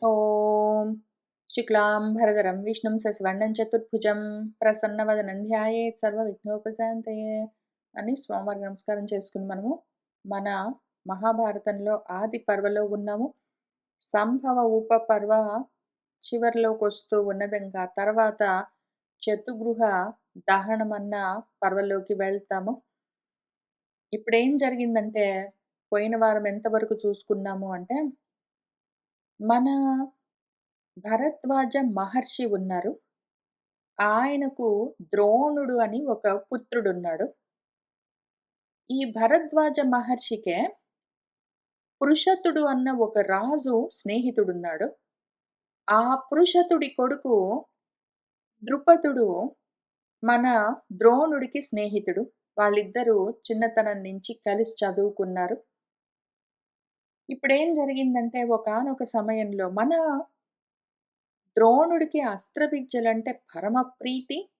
ఓం శుక్లాంబరధరం విష్ణుం శశివర్ణం చతుర్భుజం ప్రసన్నవదనం ధ్యాయేత్ సర్వవిఘ్నోపశాంతయే అని స్వామివారికి నమస్కారం చేసుకుని మనము మన మహాభారతంలో ఆది పర్వలో ఉన్నాము. సంభవ ఉపపర్వ చివరిలోకి వస్తూ ఉన్నది. ఇంకా తర్వాత చతుగృహ దహనం అన్న పర్వలోకి వెళ్తాము. ఇప్పుడేం జరిగిందంటే పోయిన వారం ఎంతవరకు చూసుకున్నాము అంటే మన భరద్వాజ మహర్షి ఉన్నారు. ఆయనకు ద్రోణుడు అని ఒక పుత్రుడున్నాడు. ఈ భరద్వాజ మహర్షికే పృషతుడు అన్న ఒక రాజు స్నేహితుడున్నాడు. ఆ పృషతుడి కొడుకు ద్రుపదుడు మన ద్రోణుడికి స్నేహితుడు. వాళ్ళిద్దరూ చిన్నతనం నుంచి కలిసి చదువుకున్నారు. ఇప్పుడేం జరిగిందంటే ఒకానొక సమయంలో మన ద్రోణుడికి అస్త్ర విద్యలంటే పరమ ప్రీతి.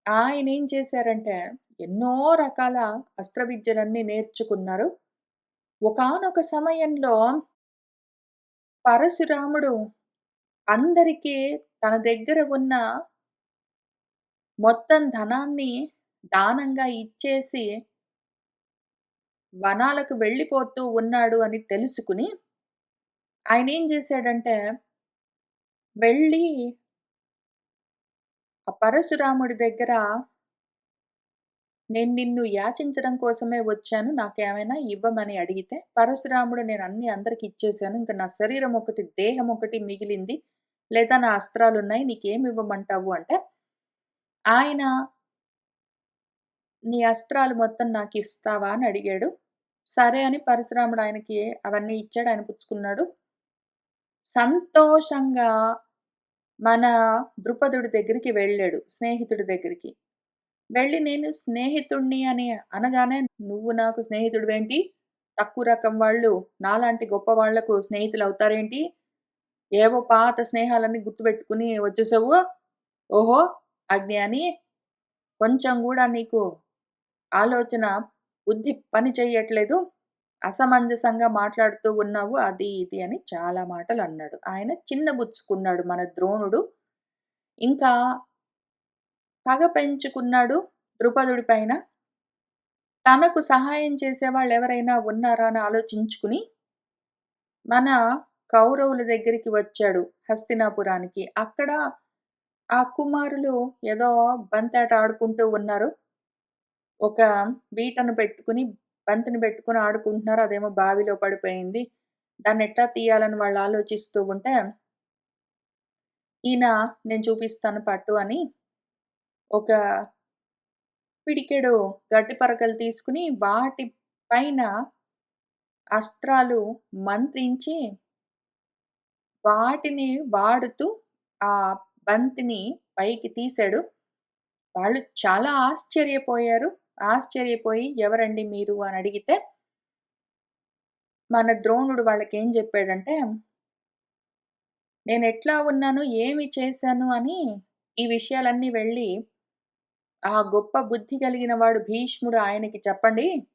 ఆయనేం చేశారంటే, ఎన్నో రకాల అస్త్ర విద్యలన్నీ నేర్చుకున్నారు. ఒకానొక సమయంలో పరశురాముడు అందరికీ తన దగ్గర ఉన్న మొత్తం ధనాన్ని దానంగా ఇచ్చేసి వనాలకు వెళ్ళిపోతూ ఉన్నాడు అని తెలుసుకుని, ఆయనేం చేశాడంటే, వెళ్ళి ఆ పరశురాముడి దగ్గర నేను నిన్ను యాచించడం కోసమే వచ్చాను. నాకేమైనా ఇవ్వమని అడిగితే, పరశురాముడు నేను అన్నీ అందరికి ఇచ్చేసాను. ఇంక నా శరీరం ఒకటి, దేహం ఒకటి మిగిలింది. లేదా నా అస్త్రాలున్నాయి. నీకేమి ఇవ్వమంటావు అంటే, ఆయన నీ అస్త్రాలు మొత్తం నాకిస్తావా అని అడిగాడు. సరే అని పరశురాముడు ఆయనకి అవన్నీ ఇచ్చాడు. ఆయన పుచ్చుకున్నాడు. సంతోషంగా మన ద్రుపదుడి దగ్గరికి వెళ్ళాడు. స్నేహితుడి దగ్గరికి. వెళ్ళి నేను స్నేహితుడిని అని అనగానే, "నువ్వు నాకు స్నేహితుడివేంటి? తక్కువ రకం వాళ్ళు నాలాంటి గొప్ప వాళ్లకు స్నేహితులవుతారేంటి? ఏవో పాత స్నేహాలన్నీ గుర్తుపెట్టుకుని వచ్చేసావు. ఓహో! అజ్ఞాని. కొంచెం గూడా నీకు ఆలోచన, బుద్ధి పని చెయ్యట్లేదు. అసమంజసంగా మాట్లాడుతూ ఉన్నావు." అది ఇది అని చాలా మాటలన్నాడు. ఆయన చిన్నబుచ్చుకున్నాడు మన ద్రోణుడు. ఇంకా పగ పెంచుకున్నాడు ద్రుపదుడి పైన. తనకు సహాయం చేసేవాళ్ళెవరైనా ఉన్నారా అని ఆలోచించుకుని, మన కౌరవుల దగ్గరికి వచ్చాడు హస్తినాపురానికి. అక్కడ ఆ కుమారులు ఏదో బంతాట ఆడుకుంటూ ఉన్నారు. ఒక బీటను పెట్టుకుని, బంతిని పెట్టుకొని ఆడుకుంటున్నారు. అదేమో బావిలో పడిపోయింది. దాన్నెట్లా తీయాలని వాళ్ళు ఆలోచిస్తూ ఉంటే, ఈయన నేను చూపిస్తాను పట్టు అని ఒక పిడికెడు గడ్డి పరకలు తీసుకుని వాటి పైన అస్త్రాలు మంత్రించి వాటిని వాడుతూ ఆ బంతిని పైకి తీశాడు. వాళ్ళు చాలా ఆశ్చర్యపోయారు. ఆశ్చర్యపోయి ఎవరండి మీరు అని అడిగితే, మన ద్రోణుడు వాళ్ళకేం చెప్పాడంటే, నేనెట్లా ఉన్నాను, ఏమి చేశాను అని ఈ విషయాలన్నీ వెళ్ళి ఆ గొప్ప బుద్ధి కలిగిన వాడు భీష్ముడు ఆయనకి చెప్పండి.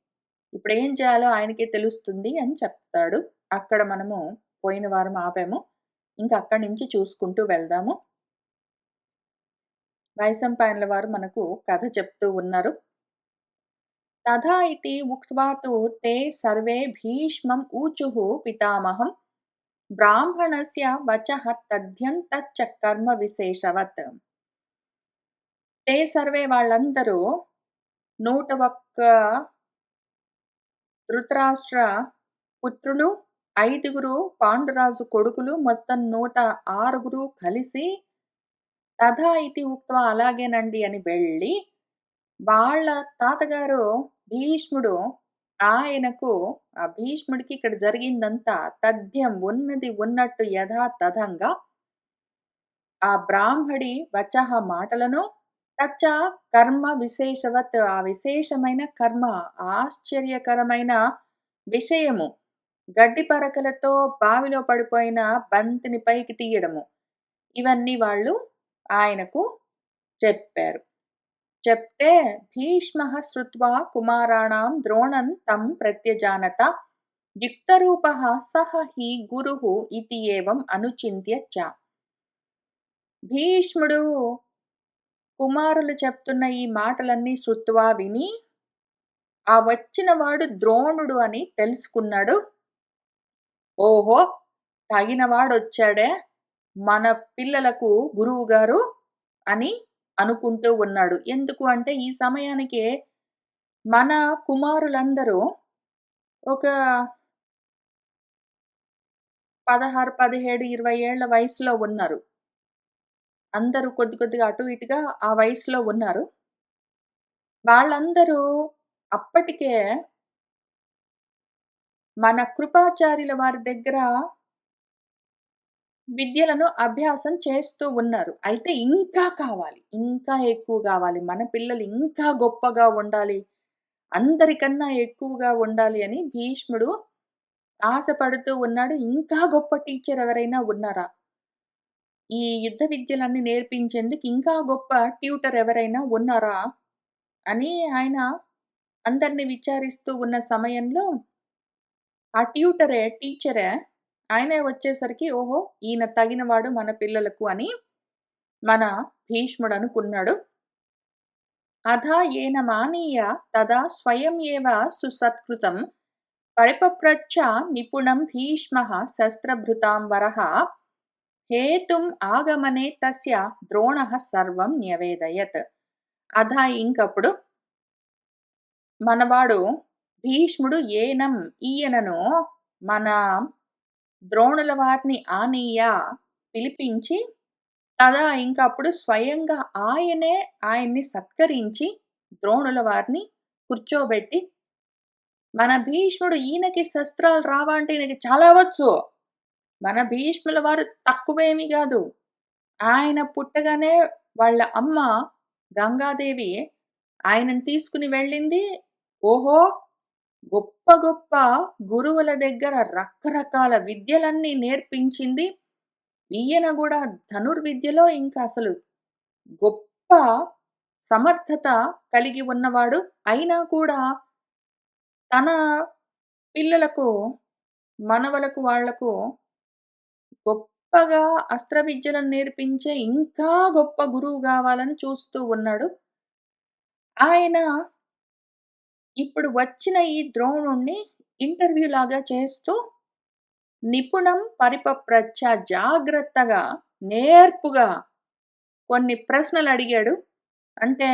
ఇప్పుడేం చేయాలో ఆయనకే తెలుస్తుంది అని చెప్తాడు. అక్కడ మనము పోయిన వారం ఆపాము. ఇంక అక్కడి నుంచి చూసుకుంటూ వెళ్దాము. వైశంపాయనుల వారు మనకు కథ చెప్తూ ఉన్నారు. తథా ఇతి ఉక్త్వా తు తే సర్వే భీష్మం ఊచుః పితామహం బ్రాహ్మణస్య వచః తథ్యం తచ్చ కర్మ విశేషవత్. తే సర్వే వాళ్ళందరూ 101 ధృతరాష్ట్ర పుత్రులు, 5గురు పాండురాజు కొడుకులు, మొత్తం 106 కలిసి తథా ఇతి ఉక్త్వా అలాగేనండి అని వెళ్ళి, వాళ్ళ తాతగారు భీష్ముడు ఆయనకు ఆ భీష్ముడికి ఇక్కడ జరిగిందంతా తథ్యం ఉన్నది ఉన్నట్టు యథాతథంగా ఆ బ్రాహ్మడి వచః మాటలను తచ్చ కర్మ విశేషవత్ ఆ విశేషమైన కర్మ ఆశ్చర్యకరమైన విషయము గడ్డి పరకలతో బావిలో పడిపోయిన బంతిని పైకి తీయడము ఇవన్నీ వాళ్ళు ఆయనకు చెప్పారు. చెప్తే భీష్మః శ్రుత్వా కుమారాణం ద్రోణం తం ప్రత్యజానత. యుక్తరూపః సహ హి గురుః ఇతి ఏవం అనుచింత్య చ. భీష్ముడు కుమారులు చెప్తున్న ఈ మాటలన్నీ శ్రుత్వా విని, ఆ వచ్చిన వాడు ద్రోణుడు అని తెలుసుకున్నాడు. ఓహో! తగినవాడొచ్చాడే మన పిల్లలకు గురువుగారు అని అనుకుంటూ ఉన్నాడు. ఎందుకు అంటే ఈ సమయానికే మన కుమారులందరూ ఒక 16, 17, 20 ఏళ్ల వయసులో ఉన్నారు. అందరూ కొద్ది కొద్దిగా అటు ఇటుగా ఆ వయసులో ఉన్నారు. వాళ్ళందరూ అప్పటికే మన కృపాచార్యుల వారి దగ్గర విద్యలను అభ్యాసం చేస్తూ ఉన్నారు. అయితే ఇంకా కావాలి. ఇంకా ఎక్కువ గావాలి. మన పిల్లలు ఇంకా గొప్పగా ఉండాలి. అందరికన్నా ఎక్కువగా ఉండాలి అని భీష్ముడు ఆశపడుతూ ఉన్నాడు. ఇంకా గొప్ప టీచర్ ఎవరైనా ఉన్నారా? ఈ యుద్ధ విద్యలన్నీ నేర్పించేందుకు ఇంకా గొప్ప ట్యూటర్ ఎవరైనా ఉన్నారా? అని ఆయన అందరిని విచారిస్తూ ఉన్న సమయంలో ఆ టీచరే ఆయనే వచ్చేసరికి ఓహో! ఈయన తగినవాడు మన పిల్లలకు అని మన భీష్ముడనుకున్నాడు. అథ ఏనమానీయ తదా స్వయం ఏవ సుసత్కృతం పరిపప్రచ్ఛ నిపుణం భీష్మః శస్త్రభృతాం వరః హేతుం ఆగమనే తస్య ద్రోణః సర్వం న్యవేదయత్. అథ ఇంకప్పుడు మనవాడు భీష్ముడు ఏనం ఈయనను మన ద్రోణుల వారిని ఆనీయ పిలిపించి తదా ఇంకప్పుడు స్వయంగా ఆయన్ని సత్కరించి ద్రోణుల వారిని కూర్చోబెట్టి మన భీష్ముడు ఈయనకి శస్త్రాలు రావా అంటే ఈయనకి చాలా వచ్చు. మన భీష్ముల వారు తక్కువేమి గాదు. ఆయన పుట్టగానే వాళ్ళ అమ్మ గంగాదేవి ఆయనను తీసుకుని వెళ్ళింది. ఓహో! గొప్ప గొప్ప గురువుల దగ్గర రకరకాల విద్యలన్నీ నేర్పించింది. ఈయన గూడా ధనుర్విద్యలో ఇంకా అసలు గొప్ప సమర్థత కలిగి ఉన్నవాడు. అయినా కూడా తన పిల్లలకు, మనవలకు వాళ్ళకు గొప్పగా అస్త్ర విద్యలను నేర్పించే ఇంకా గొప్ప గురువు గావాలని చూస్తూ ఉన్నాడు. ఆయన ఇప్పుడు వచ్చిన ఈ ద్రోణుడిని ఇంటర్వ్యూ లాగా చేస్తూ నిపుణం పరిపప్రచ్ఛ జాగ్రత్తగా, నేర్పుగా కొన్ని ప్రశ్నలడిగాడు. అంటే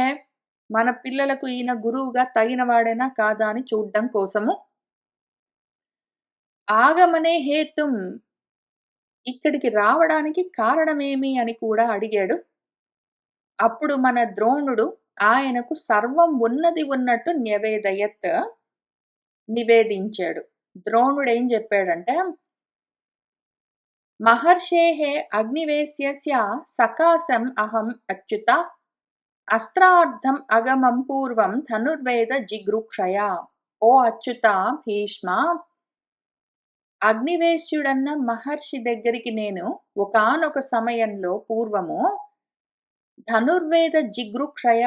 మన పిల్లలకు ఈయన గురువుగా తగినవాడేనా కాదా అని చూడ్డం కోసము. ఆగమనే హేతుం ఇక్కడికి రావడానికి కారణమేమి అని కూడా అడిగాడు. అప్పుడు మన ద్రోణుడు ఆయనకు సర్వం ఉన్నది ఉన్నట్టు న్యవేదయత్ నివేదించాడు. ద్రోణుడేం జెప్పాడంటే, మహర్షేః అగ్నివేశ్యస్య సకాశం అహం అచ్యుత అస్త్రార్థం అగమం పూర్వం ధనుర్వేద జిగృక్షయా. ఓ అచ్యుత భీష్మ, అగ్నివేశ్యుడన్న మహర్షి దగ్గరికి నేను ఒకానొక సమయంలో పూర్వము ధనుర్వేద జిగృక్షయ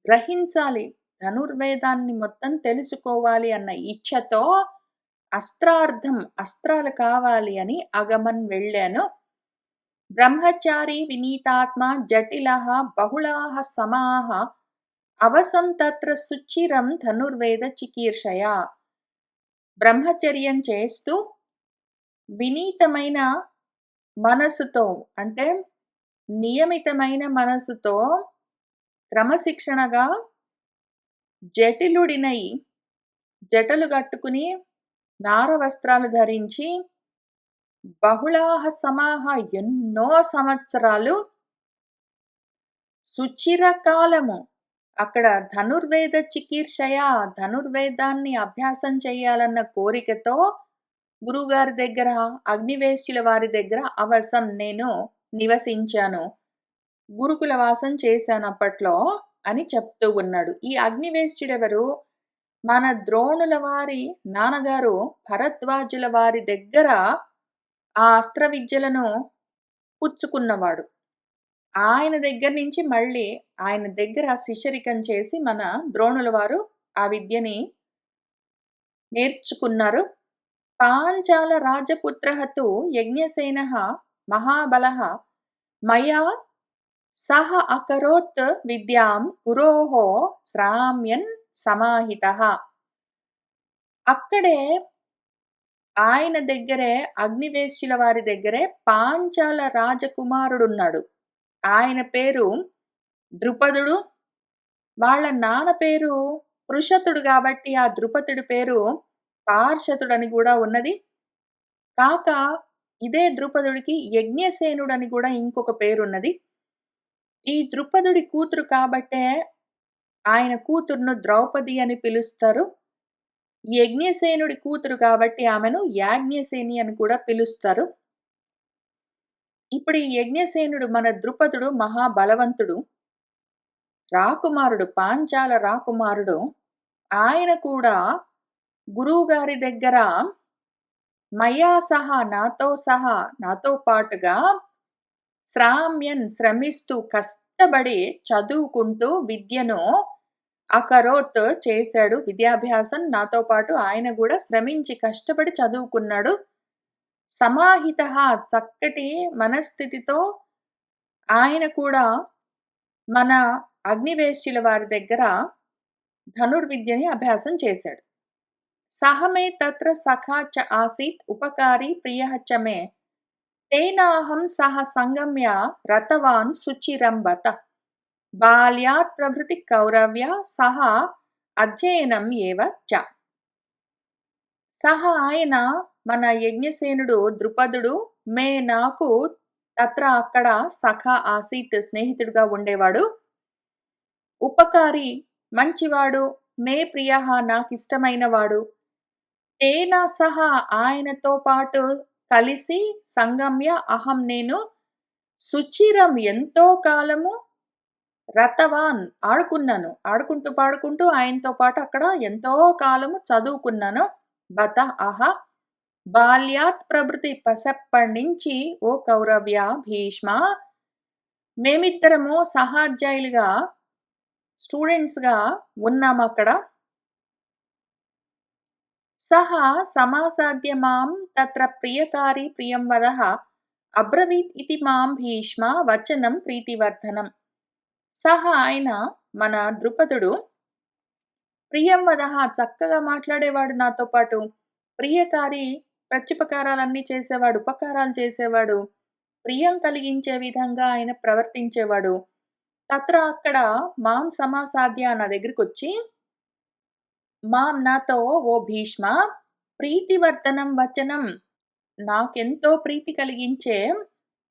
గ్రహించాలి. ధనుర్వేదాన్ని మొత్తం తెలుసుకోవాలి అన్న ఇచ్ఛతో అస్త్రాలు కావాలి అని అగమన్ వెళ్ళాను. బ్రహ్మచారి వినీతాత్మ జటిలః బహుళాః సమాః అవసన్ తత్ర సుచిరం ధనుర్వేద చికీర్షయ. బ్రహ్మచర్యం చేస్తూ వినీతమైన మనసుతో అంటే నియమితమైన మనసుతో క్రమశిక్షణగా జటిలుడినై జటలు గట్టుకుని నారవస్త్రాలు ధరించి బహుళాః సమాః ఎన్నో సంవత్సరాలు సుచిరకాలము అక్కడ ధనుర్వేద చికీర్షయ ధనుర్వేదాన్ని అభ్యాసం చేయాలన్న కోరికతో గురువుగారి దగ్గర అగ్నివేశ్యుల వారి దగ్గర అవసం నేను నివసించాను. గురుకుల వాసం చేశాను అప్పట్లో అని చెప్తూ ఉన్నాడు. ఈ అగ్నివేశ్యుడెవరు? మన ద్రోణుల వారి నాన్నగారు భరద్వాజుల వారి దగ్గర ఆ అస్త్ర విద్యలను పుచ్చుకున్నవాడు. ఆయన దగ్గర నుంచి మళ్ళీ ఆయన దగ్గర శిష్యరికం చేసి మన ద్రోణుల వారు ఆ విద్యని నేర్చుకున్నారు. పాంచాల రాజపుత్రः తు యజ్ఞసేనः మహాబలः మయా సహ అకరోత్ విద్యాం గురోః శ్రామ్యన్ సమాహితః. అక్కడే ఆయన దగ్గరే అగ్నివేశ్యుల వారి దగ్గరే పాంచాల రాజకుమారుడున్నాడు. ఆయన పేరు ద్రుపదుడు. వాళ్ళ నాన్న పేరు పృషతుడు గాబట్టి ఆ ద్రుపదుడి పేరు పార్షతుడని గూడా ఉన్నది. కాక ఇదే ద్రుపదుడికి యజ్ఞసేనుడని గూడా ఇంకొక పేరున్నది. ఈ ద్రుపదుడి కూతురు కాబట్టే ఆయన కూతురును ద్రౌపది అని పిలుస్తారు. యజ్ఞసేనుడి కూతురు కాబట్టి ఆమెను యాజ్ఞసేని అని కూడా పిలుస్తారు. ఇప్పుడు ఈ యజ్ఞసేనుడు మన ద్రుపదుడు మహాబలవంతుడు. రాకుమారుడు, పాంచాల రాకుమారుడు. ఆయన కూడా గురువుగారి దగ్గర మయా సహా నాతో పాటుగా శ్రామ్యన్ శ్రమిస్తూ కష్టపడి చదువుకుంటూ విద్యను అకరోత్ చేశాడు. విద్యాభ్యాసం నాతో పాటు ఆయన గూడా శ్రమించి కష్టపడి చదువుకున్నాడు. సమాహితః చక్కటి మనస్థితితో ఆయన కూడా మన అగ్నివేశ్యుల వారి దగ్గర ధనుర్విద్యని అభ్యాసం చేశాడు. సహ మే తత్ర సఖా చ ఆసీత్ ఉపకారీ ప్రియః చ మే తేనాహం సహ సంగమ్య రతవాన్ సుచిరం బత. బాల్యాత్ ప్రభృతి కౌరవ్య సహ అధ్యయనం ఏవ చ. సహ ఆయన మన యజ్ఞసేనుడు ద్రుపదుడు నాకు తత్ర అక్కడ సఖ ఆసీత్ స్నేహితుడుగా ఉండేవాడు. ఉపకారి మంచివాడు, మే ప్రియః నాకిష్టమైనవాడు. తేన సహ ఆయనతో పాటు కలిసి సంగమ్య అహం నేను సుచిరం ఎంతో కాలము రతవాన్ ఆడుకున్నాను. ఆడుకుంటూ పాడుకుంటూ ఆయనతో పాటు అక్కడ ఎంతో కాలము చదువుకున్నాను. బత బాల్యాత్ ప్రభృతి పసప్పటినుంచి ఓ కౌరవ్య భీష్మ మేమిద్దరము సహాధ్యాయులుగా స్టూడెంట్స్‌గా ఉన్నామక్కడ. సహ సమాసాద్య మాం తత్ర ప్రియకారి ప్రియం వదః అబ్రవీత్ ఇతి మాం భీష్మ వచనం ప్రీతివర్ధనం. సహ ఆయన మన ద్రుపదుడు ప్రియం వదః చక్కగా మాట్లాడేవాడు నాతో పాటు. ప్రియకారి ప్రత్యుపకారాలన్నీ చేసేవాడు, ఉపకారాలు చేసేవాడు. ప్రియం కలిగించే విధంగా ఆయన ప్రవర్తించేవాడు. తత్ర అక్కడ మాం సమాసాద్య నా దగ్గరికొచ్చి మాం నాతో ఓ భీష్మ ప్రీతివర్ధనం వచనం నాకెంతో ప్రీతి కలిగించే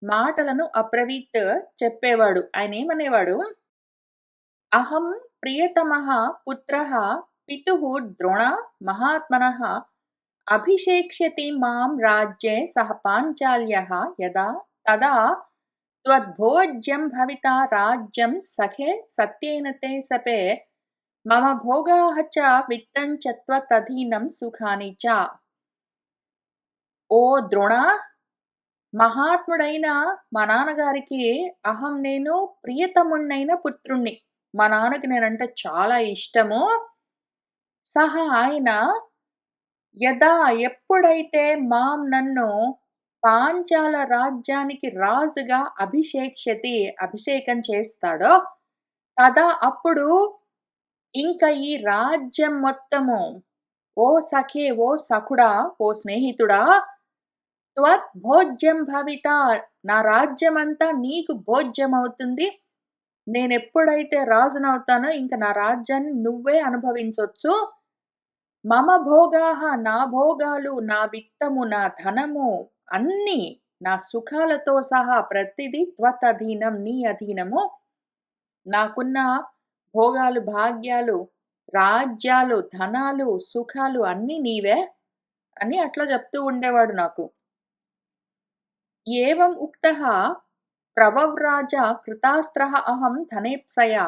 మాటలను అబ్రవీత్ చెప్పేవాడు. ఆయనేమనేవాడు, అహం ప్రియతమః పుత్రః పితుః ద్రోణ మహాత్మనః అభిషేక్ష్యతి మాం రాజ్యే సహ పాంచాల్యః యదా తదా త్వద్భోజ్యం భవితా రాజ్యం సఖే సత్యేన తే సపే మమ భోగాః చ విత్తం చ త్వదధీనం సుఖాని చ. ఓ ద్రోణ, మహాత్ముడైన మా నాన్నగారికి అహం నేను ప్రియతముణ్ణైన పుత్రుణ్ణి. మా నాన్నకి నేనంటే చాలా ఇష్టము. సహ ఆయన యదా ఎప్పుడైతే మాం నన్ను పాంచాల రాజ్యానికి రాజుగా అభిషేకం చేస్తాడో తదా అప్పుడు ఇంక ఈ రాజ్యం మొత్తము ఓ సఖే, ఓ సఖుడా, ఓ స్నేహితుడా, త్వత్ భోజ్యం భవిత నా రాజ్యమంతా నీకు భోజ్యమవుతుంది. నేనెప్పుడైతే రాజునవుతానో ఇంక నా రాజ్యాన్ని నువ్వే అనుభవించొచ్చు. మమ భోగాః నా భోగాలు, నా విత్తము, నా ధనము అన్నీ నా సుఖాలతో సహా ప్రతిదీ త్వదధీనం నీ అధీనము. నాకున్న భోగాలు, భాగ్యాలు, రాజ్యాలు, ధనాలు, సుఖాలు అన్నీ నీవే అని అట్లా చెప్తూ ఉండేవాడు నాకు. ఏవం ఉక్తః ప్రవవ్రాజ కృతాస్త్రః అహం ధనేప్సయా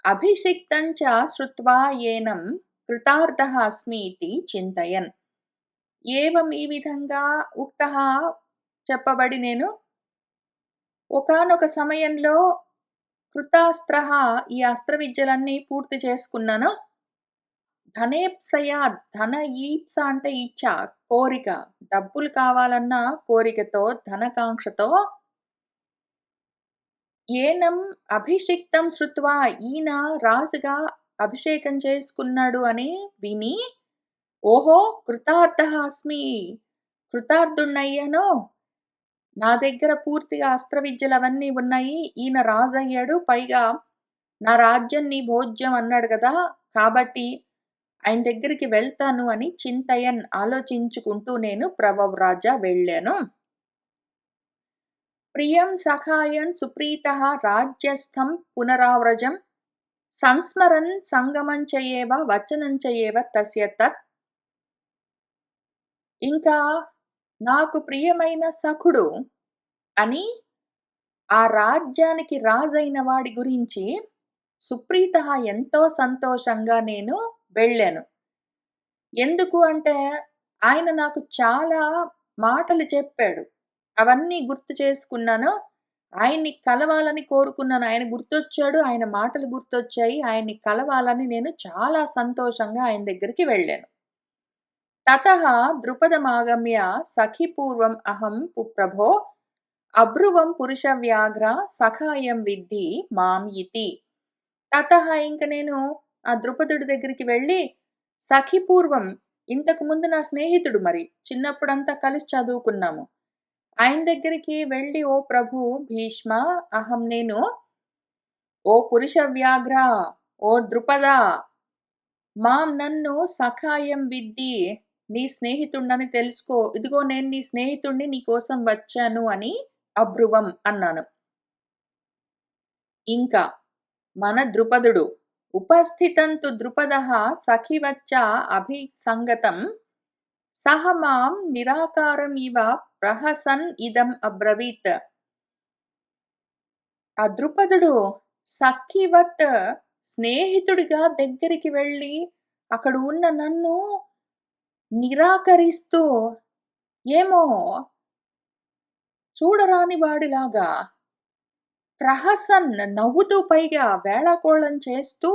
అభిషిక్తం చ శ్రుత్వా ఏనం కృతార్థః అస్మి ఇతి చింతయన్. ఏవం ఈ విధంగా ఉక్తః చెప్పబడి నేను ఒకానొక సమయంలో కృతాస్త్రః ఈ అస్త్ర విద్యలన్నీ పూర్తి చేసుకున్నాను. ధనేప్సయ, ధన ఈప్స అంటే ఇచ్చ, కోరిక. డబ్బులు కావాలన్న కోరికతో, ధనకాంక్షతో ఏనం అభిషిక్తం శ్రుత్వా, ఈయన రాజుగా అభిషేకం చేసుకున్నాడు అని విని, ఓహో! కృతార్థః అస్మి. కృతార్థుడినయ్యాను. నా దగ్గర పూర్తిగా అస్త్ర విద్యలవన్నీ ఉన్నాయి. ఈయన రాజయ్యాడు. పైగా నా రాజ్యం నీ భోజ్యం అన్నాడు గదా! కాబట్టి ఆయన దగ్గరికి వెళ్తాను అని చింతయన్ ఆలోచించుకుంటూ నేను ప్రవవ్రాజ వెళ్ళాను. ప్రియం సఖాయన్ సుప్రీతః రాజ్యస్థం పునరావ్రజం సంస్మరన్ సంగమం చ ఏవ వచనం చ ఏవ తస్య తత్. ఇంకా నాకు ప్రియమైన సఖుడు అని ఆ రాజ్యానికి రాజైన వాడి గురించి సుప్రీతః ఎంతో సంతోషంగా నేను వెళ్ళాను. ఎందుకు అంటే ఆయన నాకు చాలా మాటలు చెప్పాడు. అవన్నీ గుర్తు చేసుకున్నాను. ఆయన్ని కలవాలని కోరుకున్నాను. ఆయన గుర్తొచ్చాడు. ఆయన మాటలు గుర్తొచ్చాయి. ఆయన్ని కలవాలని నేను చాలా సంతోషంగా ఆయన దగ్గరికి వెళ్ళాను. తతః ద్రుపదమాగమ్య సఖిపూర్వం అహం పుప్రభో అబ్రువం పురుషవ్యాఘ్ర సఖాయం విద్ధి మాం ఇతి. తతః ఇంక నేను ఆ ద్రుపదుడి దగ్గరికి వెళ్ళి సఖిపూర్వం, ఇంతకు ముందు నా స్నేహితుడు, మరి చిన్నప్పుడంతా కలిసి చదువుకున్నాము. ఆయన దగ్గరికి వెళ్ళి, ఓ ప్రభు భీష్మ, అహం నేను, ఓ పురుష వ్యాఘ్ర, ఓ ద్రుపద, మాం నన్ను సఖాయం విద్ధి, నీ స్నేహితుడిని తెలుసుకో, ఇదిగో నేను నీ స్నేహితుడిని నీ కోసం వచ్చాను అని అబ్రువం అన్నాను. ఇంకా మన ద్రుపదుడు ఉపస్థితంతు ద్రుపదః సఖివచ్చ అభిసంగతం సహ మాం నిరాకారం ఇవ ప్రహసన్ ఇదం అబ్రవీత్. ఆ ద్రుపదుడు సఖివత్ స్నేహితుడిగా దగ్గరికి వెళ్ళి అక్కడ ఉన్న నన్ను నిరాకరిస్తూ, ఏమో చూడరాని వాడిలాగా ప్రహసన్ నవ్వుతూ, పైగా వేళాకోళం చేస్తూ,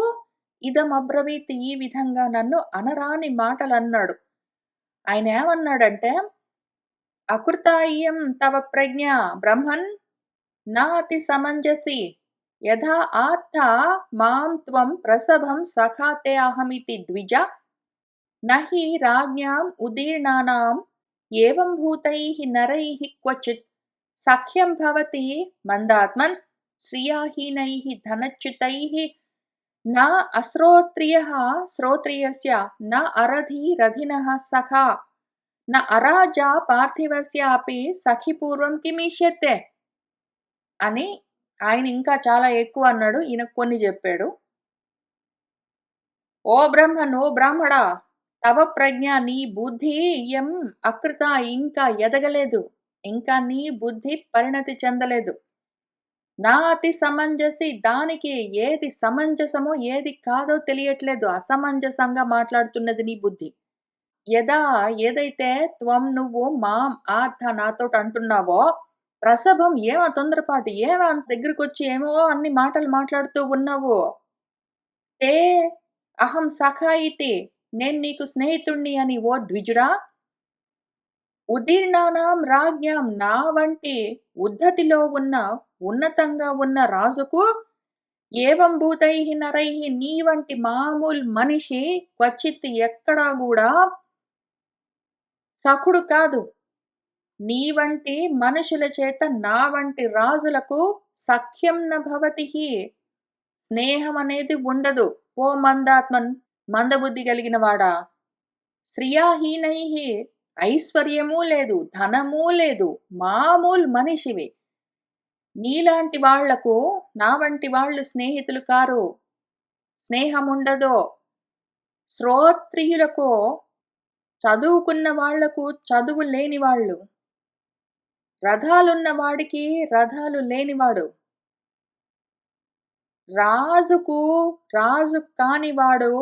ఇదం అబ్రవీత్ ఈ విధంగా నన్ను అనరాని మాటలన్నాడు. ఆయన ఏమన్నాడంటే, అకృతాయ్యం తవ ప్రజ్ఞ బ్రహ్మన్ నాతి సమంజసి యథా ఆత్థ మాం త్వం ప్రసభం సఖాతే అహమితి ద్విజ నహి రాజ్ఞాం ఉదీర్ణానాం ఏవం భూతైః నరైః క్వచిత్ సఖ్యం భవతి మందాత్మన్ శ్రియాహీనైః ధనచ్యుతైః న అశ్రోత్రియః శ్రోత్రియస్య న అరధి రధినః సఖా న అరాజా పార్థివస్యాపి సఖిపూర్వం కిమిష్యతే అని ఆయన ఇంకా చాలా ఎక్కువ అన్నాడు. ఈయన కొన్ని చెప్పాడు. ఓ బ్రహ్మన్, ఓ బ్రాహ్మడా, తవ ప్రజ్ఞ, నీ బుద్ధి ఇయం అకృత, ఇంకా ఎదగలేదు, ఇంకా నీ బుద్ధి పరిణతి చెందలేదు. నా అతి సమంజసి, దానికి ఏది సమంజసమో ఏది కాదో తెలియట్లేదు, అసమంజసంగా మాట్లాడుతున్నది నీ బుద్ధి. యదా, ఏదైతే త్వం నువ్వు మాం ఆత్థ నాతోటి అంటున్నావో, ప్రసభం ఏమో తొందరపాటు, ఏమో అంత దగ్గరకొచ్చి ఏమో అన్ని మాటలు మాట్లాడుతూ ఉన్నావు. తే అహం సఖా ఇతి, నేను నీకు స్నేహితుణ్ణి అని ఓ ద్విజుడా. ఉదీర్ణానాం రాజ్ఞాం, నా వంటి ఉద్ధతిలో ఉన్న, ఉన్నతంగా ఉన్న రాజుకు, ఏవం భూతైః నరైః, నీ వంటి మామూలు మనిషి క్వచిత్ ఎక్కడా కూడా సఖుడు కాదు. నీ వంటి మనుషుల చేత నా వంటి రాజులకు సఖ్యం న భవతిః, స్నేహం అనేది ఉండదు. ఓ మందాత్మన్, మందబుద్ధి కలిగిన వాడా. శ్రియాహీనైః, ఐశ్వర్యమూ లేదు, ధనమూ లేదు, మామూలు మనిషివి. నీలాంటి వాళ్లకు నా వంటి వాళ్ళు స్నేహితులు కారు, స్నేహముండదు. శ్రోత్రియులకు, చదువుకున్న వాళ్లకు చదువు లేనివాళ్ళు, రథాలున్న వాడికి రథాలు లేనివాడు, రాజుకు రాజు కానివాడు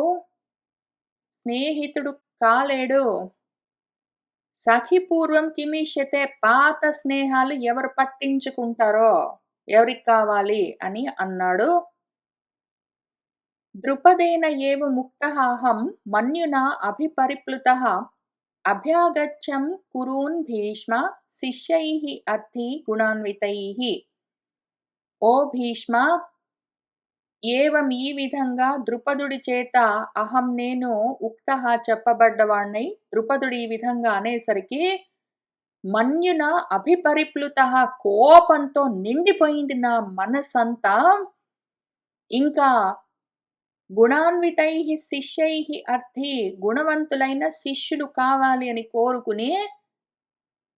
స్నేహితుడు కాలేడు. సఖిపూర్వం కిమిష్యతే, పాత స్నేహాలు ఎవరు పట్టించుకుంటారో, ఎవరికి కావాలి అని అన్నాడు. ద్రుపదేన ఏవ ముక్తః అహం మన్యునా అభిపరిప్లుతః అభ్యాగచ్చం కురూన్ భీష్మ శిష్యైః అర్థి గుణాన్వితైః. ఓ భీష్మ, ఏవం ఈ విధంగా ద్రుపదుడి చేత అహం నేను ఉక్తః చెప్పబడ్డవాణ్ణై, ద్రుపదుడు ఈ విధంగా అనేసరికి మన్యున అభిపరిప్లుతః కోపంతో నిండిపోయింది నా మనసంతా. ఇంకా గుణాన్వితైః శిష్యైః అర్థి, గుణవంతులైన శిష్యులు కావాలి అని కోరుకుని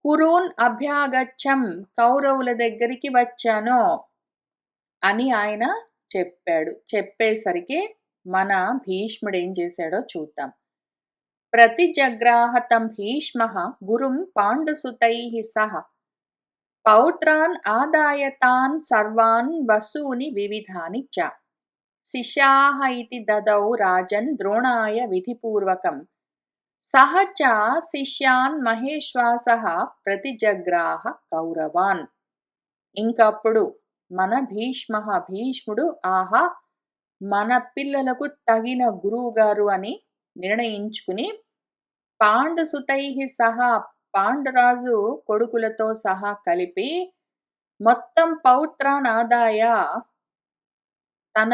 కురూన్ అభ్యాగచ్చం, కౌరవుల దగ్గరికి వచ్చాను అని ఆయన చెప్పాడు. చెప్పేసరికి మన భీష్ముడు ఏం చేశాడో చూద్దాం. ప్రతిజగ్రాహ తం భీష్మః గురుం పాండుసుతైః సహ పౌత్రాన్ ఆదాయ తాన్ సర్వాన్ వసూని వివిధాని చ శిష్యాః ఇతి దదౌ రాజన్ ద్రోణాయ విధిపూర్వకం. సహ చ శిష్యాన్ మహేశ్వాసః ప్రతిజగ్రాహ కౌరవాన్. ఇంకప్పుడు మన భీష్ముడు ఆహా, మన పిల్లలకు తగిన గురువుగారు అని నిర్ణయించుకుని పాండుసుతైః సహా, పాండురాజు కొడుకులతో సహా కలిపి మొత్తం పౌత్రానాదాయ, తన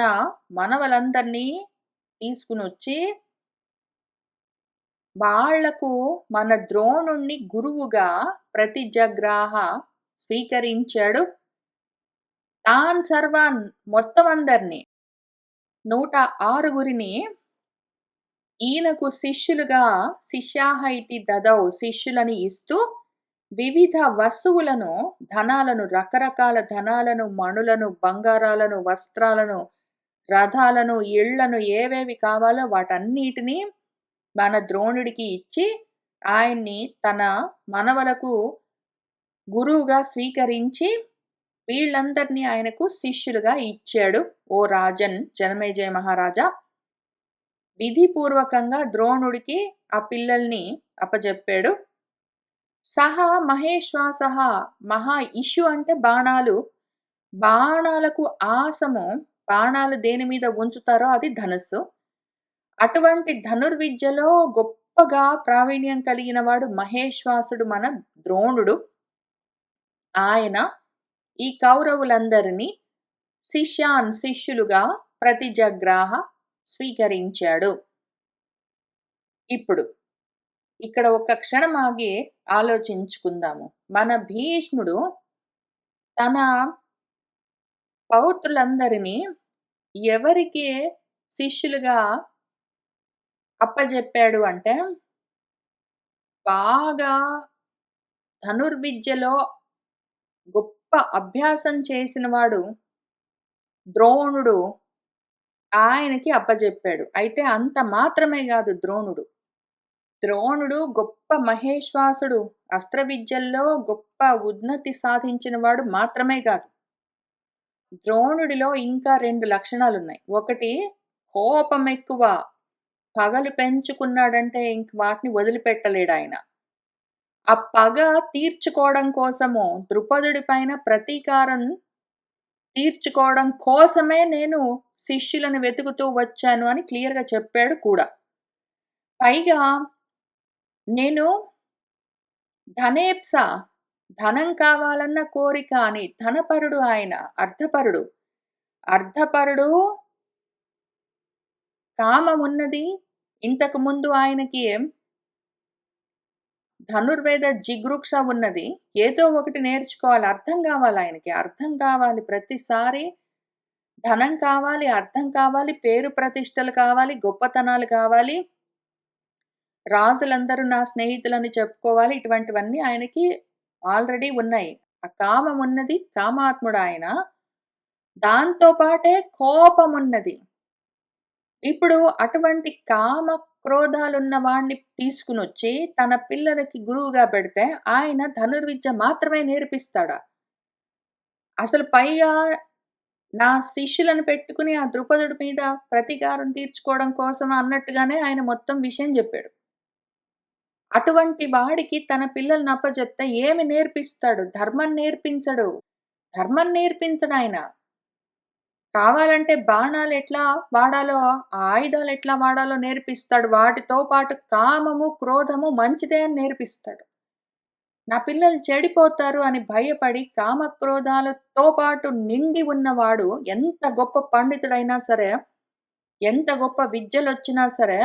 మనవలందరినీ తీసుకుని వచ్చి వాళ్లకు మన ద్రోణుణ్ణి గురువుగా ప్రతిజగ్రాహ స్వీకరించాడు. తాన్ సర్వాన్, మొత్తం అందరినీ 106 ఈయనకు శిష్యులుగా శిష్యాః ఇతి దదౌ, శిష్యులని ఇస్తూ వివిధ వస్తువులను, ధనాలను, రకరకాల ధనాలను, మణులను, బంగారాలను, వస్త్రాలను, రథాలను, ఇళ్లను, ఏవేవి కావాలో వాటన్నిటినీ మన ద్రోణుడికి ఇచ్చి ఆయన్ని తన మనవలకు గురువుగా స్వీకరించి వీళ్ళందరినీ ఆయనకు శిష్యులుగా ఇచ్చాడు. ఓ రాజన్, జనమేజయ మహారాజా, విధిపూర్వకంగా ద్రోణుడికి ఆ పిల్లల్ని అప్పజెప్పాడు. సహా మహేశ్వాసః, మహా ఇషు అంటే బాణాలు, బాణాలకు ఆసము, బాణాలు దేని మీద ఉంచుతారో అది ధనుస్సు. అటువంటి ధనుర్విద్యలో గొప్పగా ప్రావీణ్యం కలిగిన వాడు మహేశ్వాసుడు, మన ద్రోణుడు. ఆయన ఈ కౌరవులందరినీ శిష్యులుగా ప్రతిజగ్రాహ స్వీకరించాడు. ఇప్పుడు ఇక్కడ ఒక క్షణం ఆగి ఆలోచించుకుందాము. మన భీష్ముడు తన పౌత్రులందరినీ ఎవరికి శిష్యులుగా అప్పజెప్పాడు అంటే, బాగా ధనుర్విద్యలో గొప్ప అభ్యాసం చేసినవాడు ద్రోణుడు, ఆయనకి అప్పజెప్పాడు. అయితే అంత మాత్రమే కాదు, ద్రోణుడు గొప్ప మహేశ్వాసుడు, అస్త్ర విద్యల్లో గొప్ప ఉన్నతి సాధించిన వాడు మాత్రమే కాదు, ద్రోణుడిలో ఇంకా 2 లక్షణాలున్నాయి. ఒకటి, కోపం ఎక్కువ, పగలు పెంచుకున్నాడంటే ఇంక వాటిని వదిలిపెట్టలేడు ఆయన. ఆ పగ తీర్చుకోవడం కోసము, ద్రుపదుడి పైన ప్రతీకారం తీర్చుకోవడం కోసమే నేను శిష్యులను వెతుకుతూ వచ్చాను అని క్లియర్గా చెప్పాడు కూడా. పైగా నేను ధనేప్స, ధనం కావాలన్న కోరిక అని, ధనపరుడు ఆయన, అర్ధపరుడు కామం ఉన్నది. ఇంతకు ముందు ఆయనకి ధనుర్వేద జిగృక్ష ఉన్నది. ఏదో ఒకటి నేర్చుకోవాలి, అర్థం కావాలి ఆయనకి, అర్థం కావాలి. ప్రతిసారి ధనం కావాలి, అర్థం కావాలి, పేరు ప్రతిష్టలు కావాలి, గొప్పతనాలు కావాలి, రాజులందరూ నా స్నేహితులని చెప్పుకోవాలి. ఇటువంటివన్నీ ఆయనకి ఆల్రెడీ ఉన్నాయి. ఆ కామం ఉన్నది, కామాత్ముడు ఆయన. దాంతో పాటే కోపం ఉన్నది. ఇప్పుడు అటువంటి కామ క్రోధాలున్న వాణ్ణి తీసుకుని వచ్చి తన పిల్లలకి గురువుగా పెడితే ఆయన ధనుర్విద్య మాత్రమే నేర్పిస్తాడా? అసలు పైగా నా శిష్యులను పెట్టుకుని ఆ ద్రుపదుడి మీద ప్రతీకారం తీర్చుకోవడం కోసం అన్నట్టుగానే ఆయన మొత్తం విషయం చెప్పాడు. అటువంటి వాడికి తన పిల్లల్ని అప్పచెప్తే ఏమి నేర్పిస్తాడు? ధర్మం నేర్పించడు ఆయన. కావాలంటే బాణాలెట్లా వాడాలో, ఆ ఆయుధాలెట్లా వాడాలో నేర్పిస్తాడు. వాటితో పాటు కామము, క్రోధము మంచిదే అని నేర్పిస్తాడు. నా పిల్లలు చెడిపోతారు అని భయపడి కామక్రోధాలతో పాటు నిండి ఉన్నవాడు ఎంత గొప్ప పండితుడైనా సరే, ఎంత గొప్ప విద్యలొచ్చినా సరే,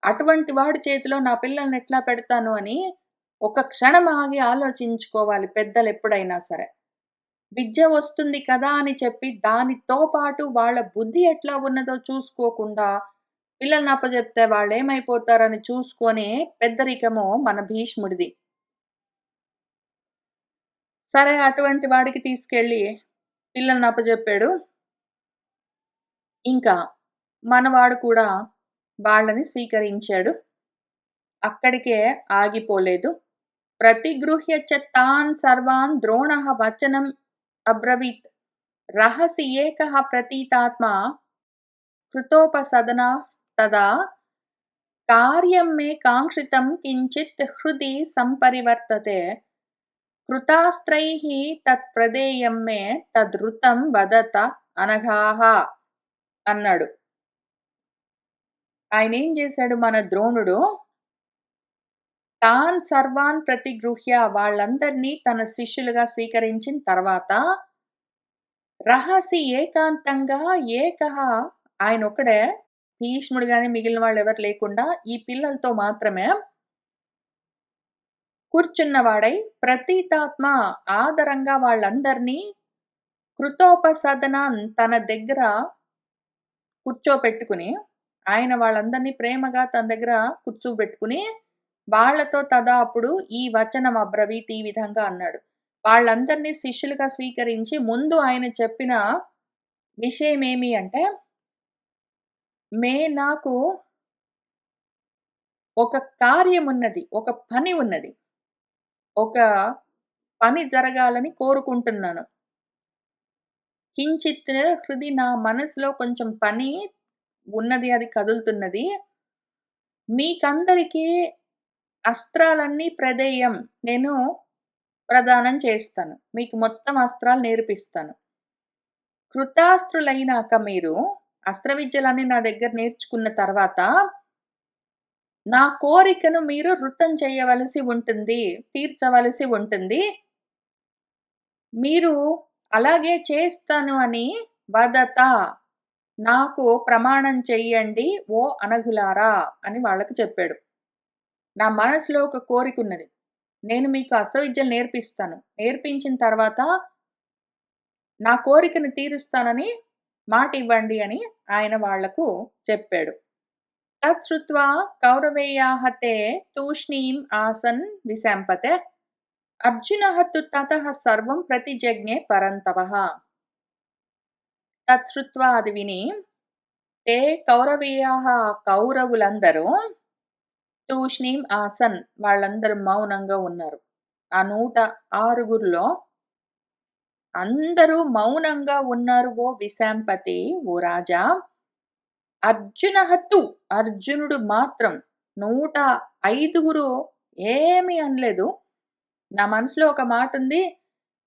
అటువంటి వాడి చేతిలో నా పిల్లల్ని ఎట్లా పెడతాను అని ఒక క్షణం ఆగి ఆలోచించుకోవాలి పెద్దలెప్పుడైనా సరే. విద్య వస్తుంది కదా అని చెప్పి దానితో పాటు వాళ్ళ బుద్ధి ఎట్లా ఉన్నదో చూసుకోకుండా పిల్లల్ని అప్పజెప్తే వాళ్ళేమైపోతారని చూసుకొని పెద్దరికము మన భీష్ముడిది. సరే అటువంటి వాడికి తీసుకెళ్ళి పిల్లల్ని అప్పజెప్పాడు. ఇంకా మనవాడు కూడా వాళ్ళని స్వీకరించాడు. అక్కడికే ఆగిపోలేదు. ప్రతిగృహ్య చ తాన్ సర్వాన్ ద్రోణః వచనం అబ్రవీత్. రహసి ఏకః ప్రతీతాత్మా కృతోపసదనస్తదా కార్యం మే కాంక్షితం కించిత్ హృది సంపరివర్తతే. కృతాస్త్రైః తత్ప్రదేయం మే తదృతం వదత అనఘాః అన్నాడు. ఆయనేం చేశాడు మన ద్రోణుడు, తాన్ సర్వాన్ ప్రతిగృహ్య వాళ్ళందరినీ తన శిష్యులుగా స్వీకరించిన తర్వాత రహసి ఏకాంతంగా ఏకః ఆయనొక్కడే భీష్ముడు గాని మిగిలిన వాళ్ళెవరు లేకుండా ఈ పిల్లలతో మాత్రమే కూర్చున్నవాడై ప్రతీతాత్మ ఆదరంగా వాళ్ళందరినీ కృతోపసదనాన్ తన దగ్గర కూర్చోపెట్టుకుని, ఆయన వాళ్ళందరినీ ప్రేమగా తన దగ్గర కూర్చోబెట్టుకుని, వాళ్ళతో తదా అప్పుడు ఈ వచనం అబ్రవీత్ ఈ విధంగా అన్నాడు. వాళ్ళందరినీ శిష్యులుగా స్వీకరించి ముందు ఆయన చెప్పిన విషయమేమి అంటే, నాకు ఒక కార్యమున్నది. ఒక పని ఉన్నది. ఒక పని జరగాలని కోరుకుంటున్నాను. కించిత్ హృది నా మనసులో కొంచెం పని ఉన్నది. అది కదులుతున్నది. మీకందరికీ అస్త్రాలన్నీ ప్రదేయం. నేను ప్రదానం చేస్తాను. మీకు మొత్తం అస్త్రాలు నేర్పిస్తాను. కృతాస్త్రులైనాక మీరు అస్త్ర విద్యలన్నీ నా దగ్గర నేర్చుకున్న తర్వాత నా కోరికను మీరు వృతం చేయవలసి ఉంటుంది. తీర్చవలసి ఉంటుంది. మీరు అలాగే చేస్తాను అని వదత నాకు ప్రమాణం చెయ్యండి ఓ అనఘులారా అని వాళ్ళకి చెప్పాడు. నా మనసులో ఒక కోరికున్నది. నేను మీకు అస్త్ర విద్యలు నేర్పిస్తాను. నేర్పించిన తర్వాత నా కోరికను తీరుస్తానని మాటివ్వండి అని ఆయన వాళ్లకు చెప్పాడు. తచ్చుత్వా కౌరవేయాః తే తూష్ణీం ఆసన్ విశాంపతే. అర్జునః తు తతః సర్వం ప్రతిజజ్ఞే పరంతపః. తచ్చుత్వా అది విని తే కౌరవేయాః కౌరవులందరూ తూష్ణీం ఆసన్ వాళ్ళందరూ మౌనంగా ఉన్నారు. ఆ 106 అందరూ మౌనంగా ఉన్నారు ఓ విశాంపతి ఓ రాజా. అర్జునః తు అర్జునుడు మాత్రం 105 ఏమీ అనలేదు. నా మనసులో ఒక మాటుంది.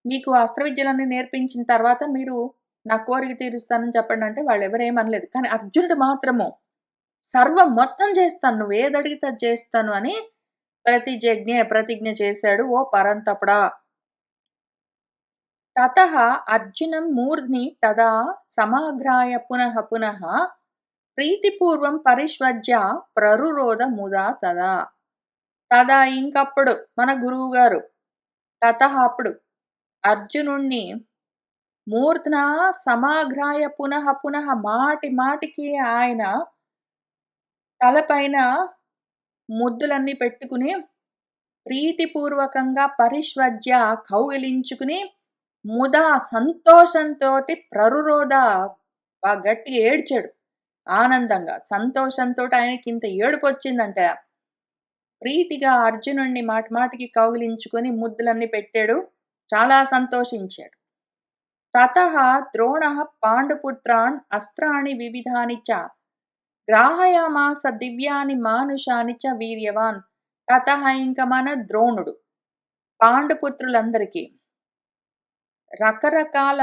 మీకు అస్త్ర విద్యలన్నీ నేర్పించిన తర్వాత మీరు నా కోరిక తీరుస్తానని చెప్పండి అంటే వాళ్ళెవరేమనలేదు. కానీ అర్జునుడు మాత్రము సర్వం మొత్తం చేస్తాను. నువ్వేదడిగితే అది చేస్తాను అని ప్రతిజ్ఞ చేశాడు ఓ పరంతపుడా. తతః అర్జునం మూర్ధ్ని తదా సమాఘ్రాయ పునః పునః ప్రీతిపూర్వం పరిష్వజ్య ప్రరురోధ ముదా తదా. తదా ఇంకప్పుడు మన గురువుగారు తతః అప్పుడు అర్జునుణ్ణి మూర్ధ్నా సమాఘ్రాయ పునః పునః మాటి మాటికి ఆయన తలపైన ముద్దులన్నీ పెట్టుకుని ప్రీతిపూర్వకంగా పరిష్వజ్య కౌగిలించుకుని ముదా సంతోషంతోటి ప్రరురోధ గట్టిగా ఏడ్చాడు. ఆనందంగా సంతోషంతోటి ఆయనకి ఇంత ఏడుపు వచ్చిందంటే ప్రీతిగా అర్జునుణ్ణి మాటి మాటికి కౌగిలించుకొని ముద్దులన్నీ పెట్టాడు. చాలా సంతోషించాడు. తతః ద్రోణః పాండుపుత్రాన్ అస్త్రాణి వివిధాని చ గ్రాహయామాస దివ్యాని మానుషాని చ వీర్యవాన్. తతః ఇంక మన ద్రోణుడు పాండుపుత్రులందరికీ రకరకాల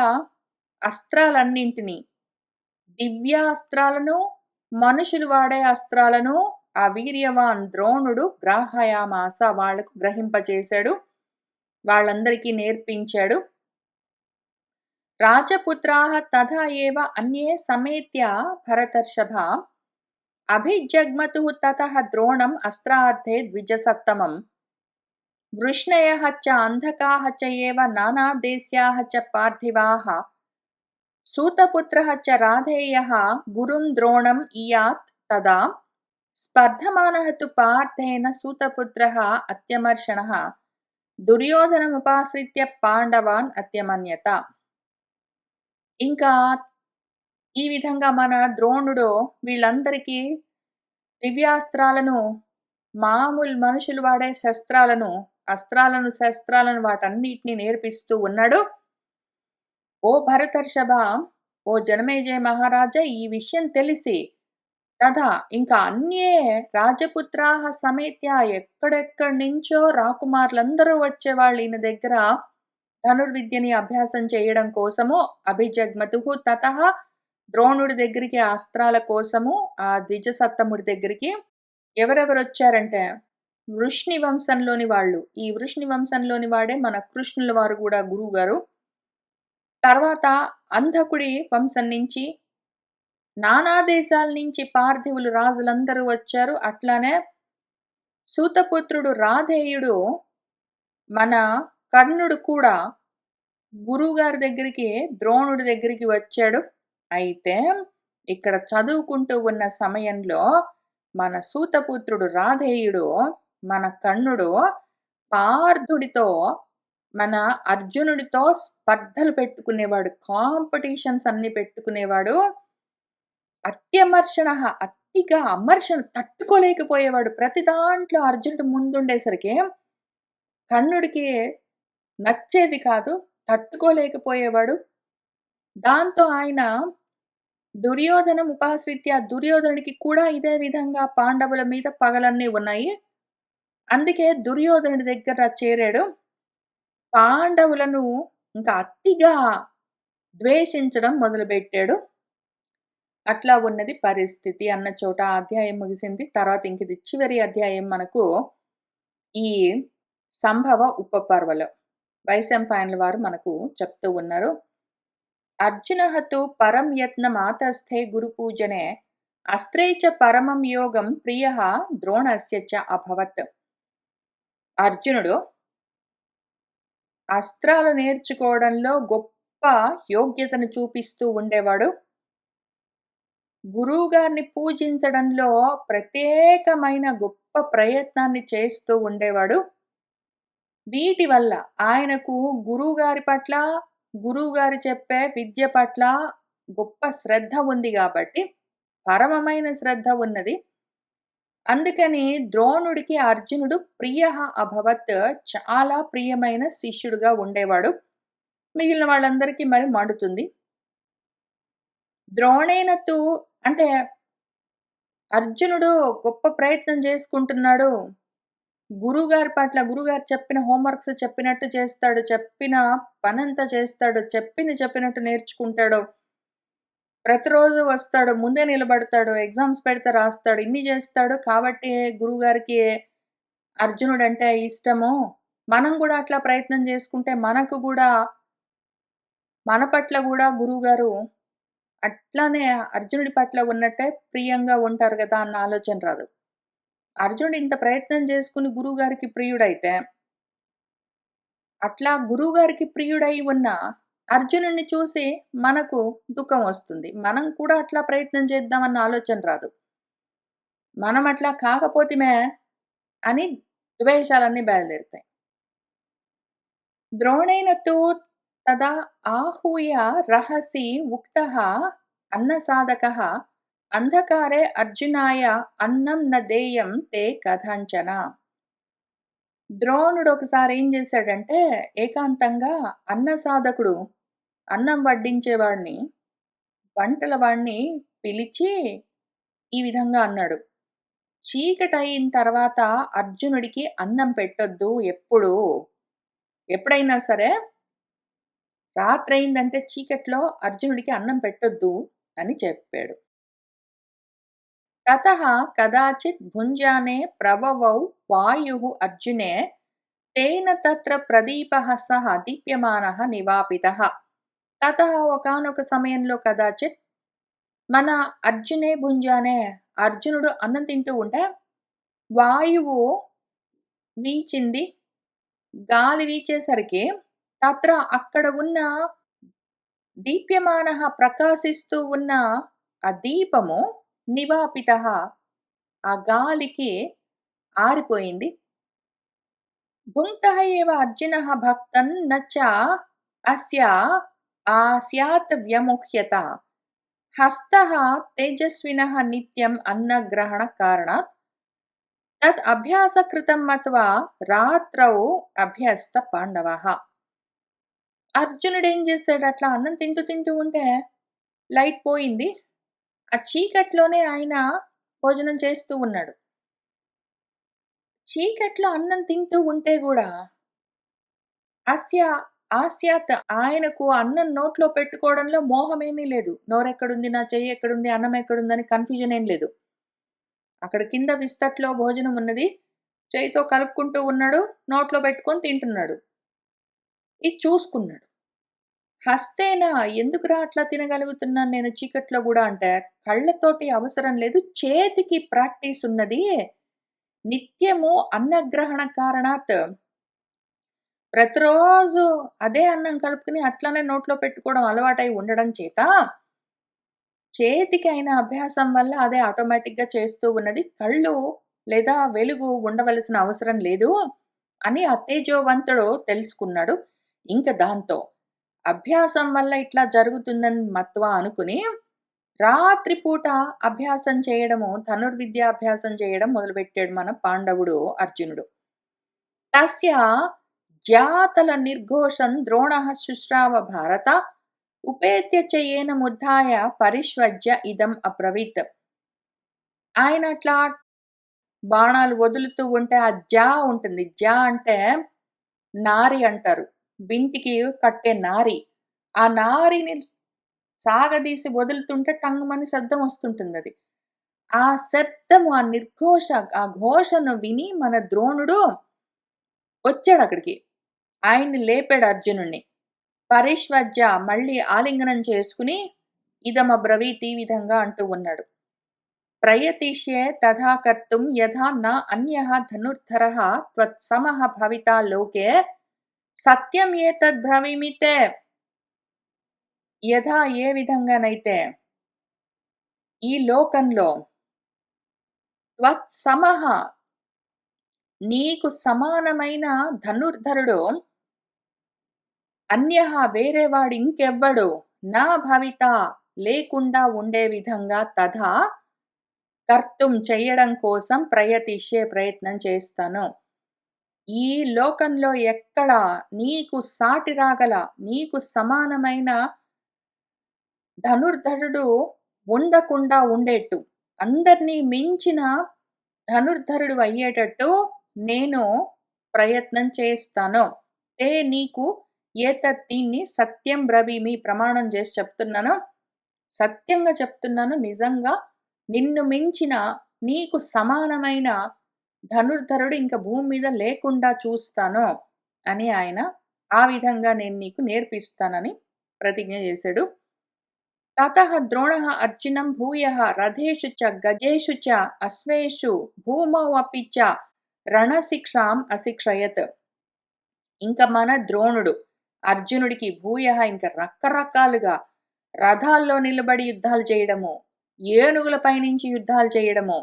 అస్త్రాలన్నింటినీ దివ్యాస్త్రాలను, మనుషులు వాడే అస్త్రాలను ఆ వీర్యవాన్ ద్రోణుడు గ్రాహయామాస వాళ్లకు గ్రహింపచేశాడు. వాళ్ళందరికీ నేర్పించాడు. రాజపుత్రాః తథా ఏవ అన్యే సమేత్య భరతర్షభ అభిజగ్మతుః తతః ద్రోణం అస్త్రార్థే ద్విజసత్తమం వృష్ణయః చ అంధకాః చ ఏవ నానాదేశ్యాః చ పార్థివాః సూతపుత్రః చ రాధేయః గురుం ద్రోణం ఇయాత్ తదా స్పర్ధమానః తు పార్థేన సూతపుత్రః అత్యమర్షణః దుర్యోధనముపాశ్రిత్య పాండవాన్ అత్యమన్యత. ఇంకా ఈ విధంగా మన ద్రోణుడు వీళ్ళందరికీ దివ్యాస్త్రాలను, మామూలు మనుషులు వాడే అస్త్రాలను శస్త్రాలను వాటన్నిటిని నేర్పిస్తూ ఉన్నాడు. ఓ భరతర్షభ, ఓ జనమేజయ మహారాజా, ఈ విషయం తెలిసి తథా ఇంకా అన్యే రాజపుత్రాః సమేత్య ఎక్కడెక్కడి నుంచో రాకుమారులందరూ వచ్చేవాళ్ళు ఈయన దగ్గర ధనుర్విద్యని అభ్యాసం చేయడం కోసము. అభిజగ్మతుః తతః ద్రోణుడి దగ్గరికి అస్త్రాల కోసము ఆ ద్విజసత్తముడి దగ్గరికి ఎవరెవరు వచ్చారంటే వృష్ణి వంశంలోని వాళ్ళు. ఈ వృష్ణి వంశంలోని వాడే మన కృష్ణుల వారు కూడా గురువు గారు. తర్వాత అంధకుడి వంశం నుంచి, నానా దేశాల నుంచి పార్థివులు రాజులందరూ వచ్చారు. అట్లానే సూతపుత్రుడు రాధేయుడు మన కర్ణుడు కూడా గురువుగారి దగ్గరికి, ద్రోణుడి దగ్గరికి వచ్చాడు. అయితే ఇక్కడ చదువుకుంటూ ఉన్న సమయంలో మన సూతపుత్రుడు రాధేయుడు, మన కర్ణుడు పార్థుడితో, మన అర్జునుడితో స్పర్ధలు పెట్టుకునేవాడు, కాంపిటీషన్స్ అన్ని పెట్టుకునేవాడు. అత్యమర్షణ, అతిగా అమర్షణ తట్టుకోలేకపోయేవాడు. ప్రతి దాంట్లో అర్జునుడు ముందుండేసరికి కర్ణుడికి నచ్చేది కాదు, తట్టుకోలేకపోయేవాడు. దాంతో ఆయన దుర్యోధనం ఉపాశ్రిత్య, దుర్యోధనుడికి కూడా ఇదే విధంగా పాండవుల మీద పగలన్నీ ఉన్నాయి. అందుకే దుర్యోధనుడి దగ్గర చేరాడు. పాండవులను ఇంకా అతిగా ద్వేషించడం మొదలుపెట్టాడు. అట్లా ఉన్నది పరిస్థితి అన్న చోట అధ్యాయం ముగిసింది. తర్వాత ఇంక ఇది చివరి అధ్యాయం మనకు ఈ సంభవ ఉపపర్వలో వైశంపాయనుల వారు మనకు చెప్తూ ఉన్నారు. అర్జునః తు పరం యత్నమాతస్థే గురుపూజనే అస్త్రే చ పరమం యోగం ప్రియః ద్రోణస్య చ అభవత్. అర్జునుడు అస్త్రాలు నేర్చుకోవడంలో గొప్ప యోగ్యతను చూపిస్తూ ఉండేవాడు. గురువుగారిని పూజించడంలో ప్రత్యేకమైన గొప్ప ప్రయత్నాన్ని చేస్తూ ఉండేవాడు. వీటి వల్ల ఆయనకు గురువుగారి పట్ల, గురువుగారు చెప్పే విద్య పట్ల గొప్ప శ్రద్ధ ఉంది కాబట్టి, పరమమైన శ్రద్ధ ఉన్నది. అందుకని ద్రోణుడికి అర్జునుడు ప్రియః అభవత్, చాలా ప్రియమైన శిష్యుడుగా ఉండేవాడు. మిగిలిన వాళ్ళందరికీ మరి మండుతుంది. ద్రోణేనతు అంటే అర్జునుడు గొప్ప ప్రయత్నం చేసుకుంటున్నాడు. గురువుగారి పట్ల, గురువుగారు చెప్పిన హోంవర్క్స్ చెప్పినట్టు చేస్తాడు, చెప్పిన పనంతా చేస్తాడు, చెప్పినట్టు నేర్చుకుంటాడు. ప్రతిరోజు వస్తాడు, ముందే నిలబడతాడు, ఎగ్జామ్స్ పెడితే రాస్తాడు, ఇన్ని చేస్తాడు. కాబట్టి గురువుగారికి అర్జునుడు అంటే ఇష్టము. మనం కూడా అట్లా ప్రయత్నం చేసుకుంటే మనకు కూడా, మన పట్ల కూడా గురువుగారు అట్లానే అర్జునుడి పట్ల ఉన్నట్టే ప్రియంగా ఉంటారు కదా అన్న ఆలోచన రాదు. అర్జునుడు ఇంత ప్రయత్నం చేసుకుని గురువుగారికి ప్రియుడైతే, అట్లా గురువుగారికి ప్రియుడై ఉన్న అర్జునుడిని చూసి మనకు దుఃఖం వస్తుంది. మనం కూడా అట్లా ప్రయత్నం చేద్దామన్న ఆలోచన రాదు. మనం అట్లా కాకపోతేమే అని ద్వేషాలన్నీ బయలుదేరుతాయి. ద్రోణేన తు తదా ఆహూయ రహసి ఉక్తః అన్నసాధకః అంధకారే అర్జునాయ అన్నం న దేయం తే కథంచన. ద్రోణుడు ఒకసారి ఏం చేశాడంటే, ఏకాంతంగా అన్నసాధకుడు, అన్నం వడ్డించేవాడిని, వంటల వాడిని పిలిచి ఈ విధంగా అన్నాడు. చీకటయిన తర్వాత అర్జునుడికి అన్నం పెట్టొద్దు. ఎప్పుడైనా సరే రాత్రి అయిందంటే చీకట్లో అర్జునుడికి అన్నం పెట్టొద్దు. అని చెప్పాడు. తతః కదాచిత్ భుంజానే ప్రవవౌ వాయుః అర్జునే తేన తత్ర ప్రదీపః సహ దీప్యమానః నివాపితః. తతః ఒకానొక సమయంలో కదాచిత్ మన అర్జునే భుంజానే అర్జునుడు అన్నం తింటూ ఉంటే వాయువు వీచింది. గాలి వీచేసరికి తత్ర అక్కడ ఉన్న దీప్యమానః ప్రకాశిస్తూ ఉన్న ఆ దీపము నివాపితః ఆ గాలికి ఆరిపోయింది. భుంక్తః ఏవ అర్జునః భక్తన్ న చ అస్య ఆస్యాత్ వ్యముహ్యత. హస్తః తేజస్వినః నిత్యం అన్నగ్రహణ కారణాత్ తత్ అభ్యాసకృతం మత్వా రాత్రౌ అభ్యస్త పాండవః. అర్జునుడేం చేశాడు, అట్లా అన్నం తింటూ ఉంటే లైట్ పోయింది. ఆ చీకట్లోనే ఆయన భోజనం చేస్తూ ఉన్నాడు. చీకట్లో అన్నం తింటూ ఉంటే గూడా అస్య ఆస్యాత్ ఆయనకు అన్నం నోట్లో పెట్టుకోవడంలో మోహమేమీ లేదు. నోరెక్కడుంది, నా చెయ్యి ఎక్కడుంది, అన్నం ఎక్కడుందని కన్‌ఫ్యూజన్ ఏం లేదు. అక్కడ కింద విస్తట్లో భోజనం ఉన్నది. చెయ్యితో కలుపుకుంటూ ఉన్నాడు. నోట్లో పెట్టుకొని తింటున్నాడు. ఇది చూసుకున్నాడు. హస్తేన ఎందుకురా అట్లా తినగలుగుతున్నాను నేను చీకట్లో గూడా అంటే, కళ్ళతోటి అవసరం లేదు. చేతికి ప్రాక్టీస్ ఉన్నది. నిత్యము అన్నగ్రహణ కారణాత్ ప్రతిరోజు అదే అన్నం కలుపుకొని అట్లనే నోట్లో పెట్టుకోవడం అలవాటై ఉండడం చేత, చేతికి అయిన అభ్యాసం వల్ల అదే ఆటోమేటిక్‌గా చేస్తూ ఉన్నది. కళ్ళు లేదా వెలుగు ఉండవలసిన అవసరం లేదు అని ఆ తేజోవంతుడు తెలుసుకున్నాడు. ఇంక దాంతో అభ్యాసం వల్ల ఇట్లా జరుగుతుందని మత్వా అనుకుని రాత్రి పూట అభ్యాసం చేయడము, ధనుర్విద్యాభ్యాసం చేయడం మొదలుపెట్టాడు మన పాండవుడు అర్జునుడు. తస్య జ్యాతల నిర్ఘోషం ద్రోణః శుశ్రావ భారత ఉపేత్య చ ఏనముద్ధాయ పరిష్వజ్య ఇదం అబ్రవీత్. ఆయన అట్లా బాణాలు వదులుతూ ఉంటే ఆ జా ఉంటుంది. జా అంటే నారి అంటారు. వింటికి కట్టే నారి. ఆ నారిని సాగదీసి వదులుతుంటే టంగుమని శబ్దం వస్తుంటుందది. ఆ శబ్దము, ఆ నిర్ఘోష, ఆ ఘోషను విని మన ద్రోణుడు వచ్చాడక్కడికి. ఆయన్ని లేపాడు అర్జునుడిని. పరిష్వజ్య మళ్ళీ ఆలింగనం చేసుకుని ఇదమబ్రవీత్ ఈ విధంగా అంటూ ఉన్నాడు. ప్రయతిష్యే తథా కర్తుం యథా న అన్యః ధనుర్ధరః త్వత్సమః భవితా లోకే సత్యం ఏతద్ బ్రవీమి తే. యథా ఏ విధంగానైతే ఈ లోకంలో త్వత్సమః నీకు సమానమైన ధనుర్ధరుడు అన్యః వేరేవాడు ఇంకెవ్వడు నా భవిత లేకుండా ఉండే విధంగా తథా కర్తుం చెయ్యడం కోసం ప్రయత్నం చేస్తాను. ఈ లోకంలో ఎక్కడ నీకు సాటి రాగల, నీకు సమానమైన ధనుర్ధరుడు ఉండకుండా ఉండేట్టు, అందరినీ మించిన ధనుర్ధరుడు అయ్యేటట్టు నేను ప్రయత్నం చేస్తాను. నీకు ఏతత్ దీన్ని సత్యం బ్రవీమి ప్రమాణం చేసి చెప్తున్నాను. సత్యంగా చెప్తున్నాను. నిజంగా నిన్ను మించిన, నీకు సమానమైన ధనుర్ధరుడు ఇంక భూమి మీద లేకుండా చూస్తాను అని ఆయన ఆ విధంగా నేను నీకు నేర్పిస్తానని ప్రతిజ్ఞ చేశాడు. తతః ద్రోణః అర్జునం భూయః రథేషు చ గజేషు చ అశ్వేషు భూమౌ అపి చ రణశిక్షాం అశిక్షయత్. ఇంక మన ద్రోణుడు అర్జునుడికి భూయః ఇంక రకరకాలుగా రథాల్లో నిలబడి యుద్ధాలు చేయడము, ఏనుగులపై నుంచి యుద్ధాలు చేయడము,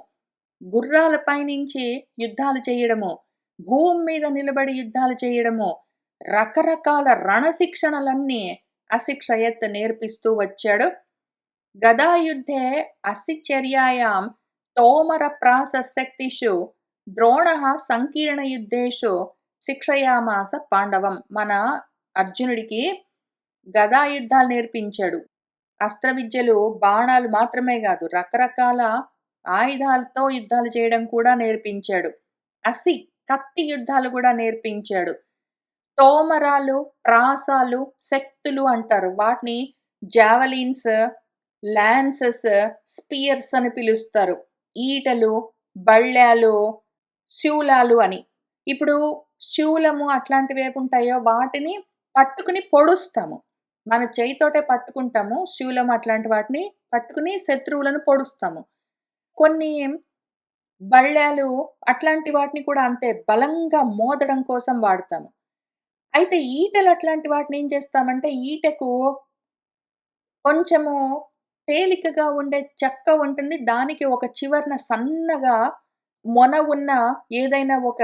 గుర్రాలపై నుంచి యుద్ధాలు చేయడము, భూమి మీద నిలబడి యుద్ధాలు చేయడము, రకరకాల రణశిక్షణలన్నీ అశిక్షయత్ నేర్పిస్తూ వచ్చాడు. గదాయుద్ధే అసిచర్యాయాం తోమర ప్రాసశక్తిషు ద్రోణః సంకీర్ణ యుద్ధేషు శిక్షయామాస పాండవం. మన అర్జునుడికి గదాయుద్ధాలు నేర్పించాడు. అస్త్ర విద్యలు, బాణాలు మాత్రమే కాదు, రకరకాల ఆయుధాలతో యుద్ధాలు చేయడం కూడా నేర్పించాడు. కత్తి యుద్ధాలు కూడా నేర్పించాడు. తోమరాలు, ప్రాసాలు, శక్తులు అంటారు. వాటిని జావలిన్స్, లాన్సెస్, స్పియర్స్ అని పిలుస్తారు. ఈటెలు, బళ్ళాలు, శూలాలు అని. ఇప్పుడు శూలము అట్లాంటివేవుంటాయో వాటిని పట్టుకుని పొడుస్తాము. మన చేయితోటే పట్టుకుంటాము. శూలం అట్లాంటి వాటిని పట్టుకుని శత్రువులను పొడుస్తాము. కొన్ని బళ్ళాలు అట్లాంటి వాటిని కూడా అంతే బలంగా మోదడం కోసం వాడతాము. అయితే ఈటెలు అట్లాంటి వాటిని ఏం చేస్తామంటే ఈటెకు కొంచెము తేలికగా ఉండే చెక్క ఉంటుంది. దానికి ఒక చివరన సన్నగా మొన ఉన్న ఏదైనా ఒక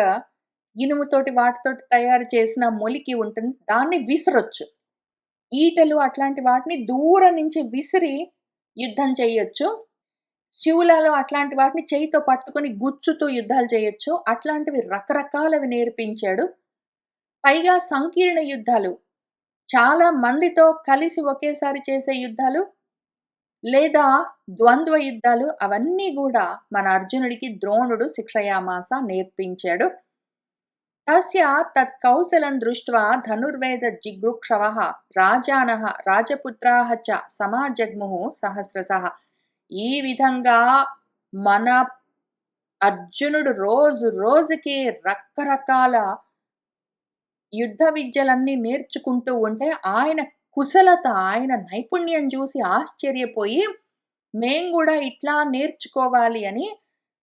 ఇనుముతోటి వాటితోటి తయారు చేసిన మొలికి ఉంటుంది. దాన్ని విసరొచ్చు. ఈటెలు అట్లాంటి వాటిని దూరం నుంచి విసిరి యుద్ధం చేయొచ్చు. శూలాలు అట్లాంటి వాటిని చేయితో పట్టుకొని గుచ్చుతూ యుద్ధాలు చేయొచ్చు. అట్లాంటివి రకరకాలవి నేర్పించాడు. పైగా సంకీర్ణ యుద్ధాలు చాలా మందితో కలిసి ఒకేసారి చేసే యుద్ధాలు లేదా ద్వంద్వ యుద్ధాలు అవన్నీ గూడా మన అర్జునుడికి ద్రోణుడు శిక్షయామాస నేర్పించాడు. తస్య తత్కౌశలం దృష్ట్వా ధనుర్వేద జిగృక్షవః రాజానః రాజపుత్రాః చ సమాజగ్ముః సహస్రశః. ఈ విధంగా మన అర్జునుడు రోజు రోజుకి రకరకాల యుద్ధ విద్యలన్నీ నేర్చుకుంటూ ఉంటే ఆయన కుశలత, ఆయన నైపుణ్యం చూసి ఆశ్చర్యపోయి, మేము గూడా ఇట్లా నేర్చుకోవాలి అని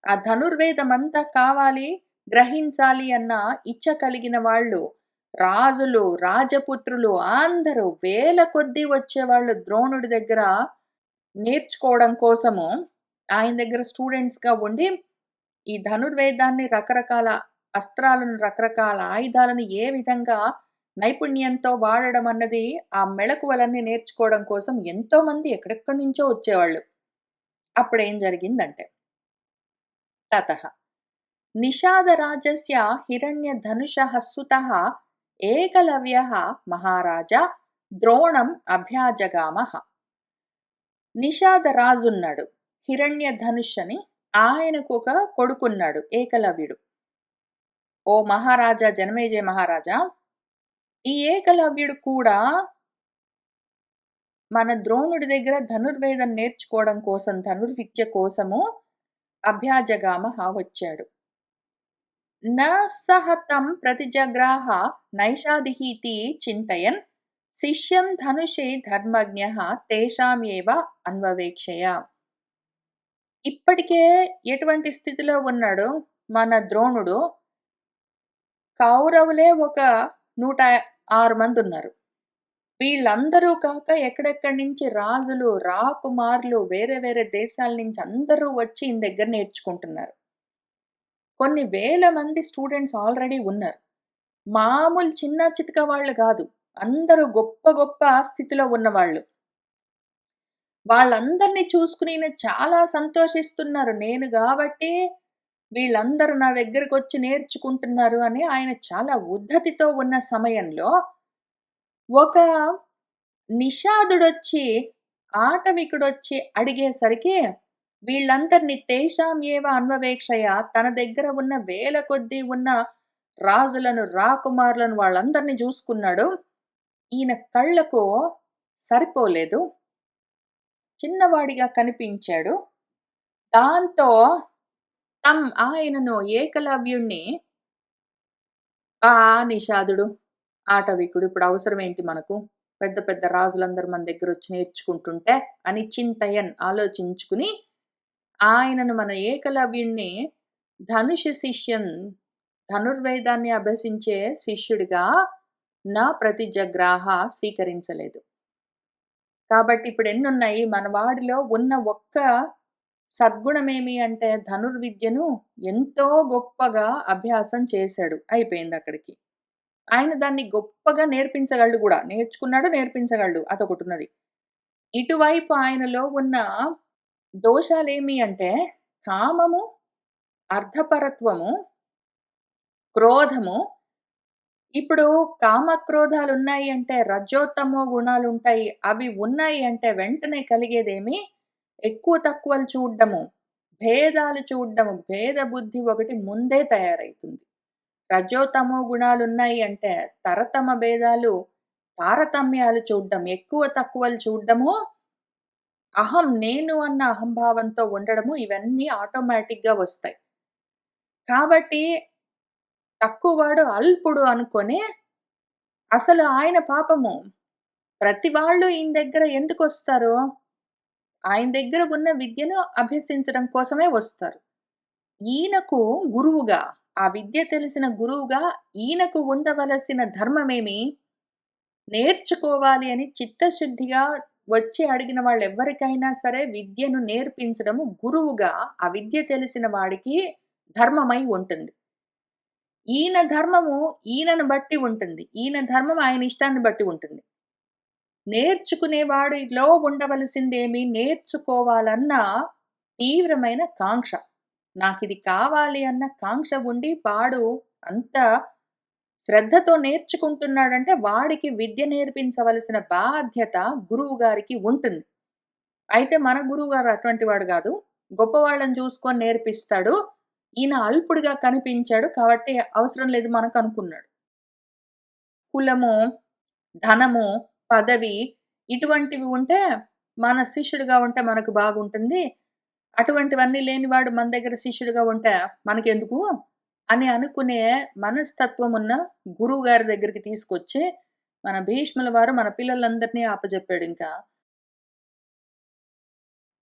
ఆ ధనుర్వేదమంతా కావాలి, గ్రహించాలి అన్న ఇచ్చ కలిగిన వాళ్ళు రాజులు, రాజపుత్రులు అందరూ వేల కొద్దీ వచ్చేవాళ్ళు ద్రోణుడి దగ్గర నేర్చుకోవడం కోసము. ఆయన దగ్గర స్టూడెంట్స్‌గా ఉండి, ఈ ధనుర్వేదాన్ని రకరకాల అస్త్రాలను, రకరకాల ఆయుధాలను ఏ విధంగా నైపుణ్యంతో వాడడం అన్నది ఆ మెళకువలన్నీ నేర్చుకోవడం కోసం ఎంతోమంది ఎక్కడెక్కడి నుంచో వచ్చేవాళ్ళు. అప్పుడేం జరిగిందంటే, తతః నిషాదరాజస్య హిరణ్యధనుషః సుతః ఏకలవ్యః మహారాజా ద్రోణం అభ్యాజగామః. నిషాద రాజున్నాడు. హిరణ్యధనుష్ అని ఆయనకొక కొడుకున్నాడు ఏకలవ్యుడు. ఓ మహారాజా జనమేజయ మహారాజా! ఈ ఏకలవ్యుడు కూడా మన ద్రోణుడి దగ్గర ధనుర్వేదం నేర్చుకోవడం కోసం, ధనుర్విద్య కోసము అభ్యాజగామః వచ్చాడు. న సహ తం ప్రతిజగ్రాహ నైషాదిహీతి చింతయన్ శిష్యం ధనుషే ధర్మజ్ఞః తేషామేవ అన్వవేక్షయ. ఇప్పటికే ఎటువంటి స్థితిలో ఉన్నాడు మన ద్రోణుడు? కౌరవులే ఒక 106 మందున్నారు. వీళ్ళందరూ కాక ఎక్కడెక్కడి నుంచి రాజులు, రాకుమారులు, వేరే వేరే దేశాల నుంచి అందరూ వచ్చి ఈయన దగ్గర నేర్చుకుంటున్నారు. కొన్ని వేల మంది స్టూడెంట్స్ ఆల్రెడీ ఉన్నారు. మామూలు చిన్న చితక వాళ్ళు గాదు. అందరూ గొప్ప గొప్ప స్థితిలో ఉన్నవాళ్ళు. వాళ్ళందరిని చూసుకొని ఈయన చాలా సంతోషిస్తున్నారు. నేను గాబట్టి వీళ్ళందరూ నా దగ్గరకొచ్చి నేర్చుకుంటున్నారు అని ఆయన చాలా ఉద్ధతితో ఉన్న సమయంలో ఒక నిషాదుడొచ్చి, ఆటవికుడొచ్చి అడిగేసరికి వీళ్ళందరిని తేషాం ఏవ అన్వవేక్షయ తన దగ్గర ఉన్న వేల కొద్దీ ఉన్న రాజులను, రాకుమారులను వాళ్ళందరిని జూసుకున్నాడు. ఈయన కళ్ళకు సరిపోలేదు. చిన్నవాడిగా కనిపించాడు. దాంతో ఆయనను ఏకలవ్యుణ్ణి నిషాదుడు, ఆటవికుడు ఇప్పుడు అవసరమేంటి మనకు? పెద్ద పెద్ద రాజులందరూ మన దగ్గరొచ్చి నేర్చుకుంటుంటే అని చింతయన్ ఆలోచించుకుని ఆయనను మన ఏకలవ్యుణ్ణి ధనుష శిష్యం ధనుర్వేదాన్ని అభ్యసించే శిష్యుడిగా నా ప్రతిజగ్రాహ స్వీకరించలేదు. కాబట్టి ఇప్పుడు ఎన్నున్నాయి మన వాడిలో ఉన్న ఒక్క సద్గుణమేమి అంటే ధనుర్విద్యను ఎంతో గొప్పగా అభ్యాసం చేశాడు. అయిపోయింది అక్కడికి. ఆయన దాన్ని గొప్పగా నేర్పించగలడు గూడా. నేర్చుకున్నాడు, నేర్పించగలడు. అదొకటున్నది. ఇటువైపు ఆయనలో ఉన్న దోషాలేమి అంటే కామము, అర్ధపరత్వము, క్రోధము. ఇప్పుడు కామక్రోధాలున్నాయి అంటే రజోత్తమో గుణాలుంటాయి. అవి ఉన్నాయి అంటే వెంటనే కలిగేదేమి ఎక్కువ తక్కువలు చూడ్డము, భేదాలు చూడ్డము, భేద బుద్ధి ఒకటి ముందే తయారైతుంది. రజోతమో గుణాలున్నాయి అంటే తరతమ భేదాలు, తారతమ్యాలు చూడ్డం, ఎక్కువ తక్కువలు చూడ్డము అహం, నేను అన్న అహంభావంతో ఉండడము ఇవన్నీ ఆటోమేటిక్‌గా వస్తాయి. కాబట్టి తక్కువవాడు, అల్పుడు అనుకోని అసలు ఆయన పాపము ప్రతి వాళ్ళు ఈయన దగ్గర ఎందుకొస్తారు? ఆయన దగ్గర ఉన్న విద్యను అభ్యసించడం కోసమే వస్తారు. ఈయనకు గురువుగా, ఆ విద్య తెలిసిన గురువుగా ఈయనకు ఉండవలసిన ధర్మమేమి? నేర్చుకోవాలి అని చిత్తశుద్ధిగా వచ్చి అడిగిన వాళ్ళెవ్వరికైనా సరే విద్యను నేర్పించడము గురువుగా ఆ విద్య తెలిసిన వాడికి ధర్మమై ఉంటుంది. ఈయన ధర్మము ఈయనను బట్టి ఉంటుంది. ఈయన ధర్మం ఆయన ఇష్టాన్ని బట్టి ఉంటుంది. నేర్చుకునేవాడిలో ఉండవలసిందేమి? నేర్చుకోవాలన్న తీవ్రమైన కాంక్ష. నాకిది కావాలి అన్న కాంక్ష ఉండి వాడు అంత శ్రద్ధతో నేర్చుకుంటున్నాడంటే వాడికి విద్య నేర్పించవలసిన బాధ్యత గురువుగారికి ఉంటుంది. అయితే మన గురువుగారు అటువంటి వాడు గాదు. గొప్పవాళ్ళని చూసుకొని నేర్పిస్తాడు. ఈయన అల్పుడిగా కనిపించాడు కాబట్టి అవసరం లేదు మనకనుకున్నాడు. కులము, ధనము, పదవి ఇటువంటివి ఉంటే మన శిష్యుడిగా ఉంటే మనకు బాగుంటుంది. అటువంటివన్నీ లేనివాడు మన దగ్గర శిష్యుడిగా ఉంటే మనకెందుకు అని అనుకునే మనస్తత్వమున్న గురువుగారి దగ్గరికి తీసుకొచ్చి మన భీష్ముల వారు మన పిల్లలందరినీ అప్పజెప్పాడింకా.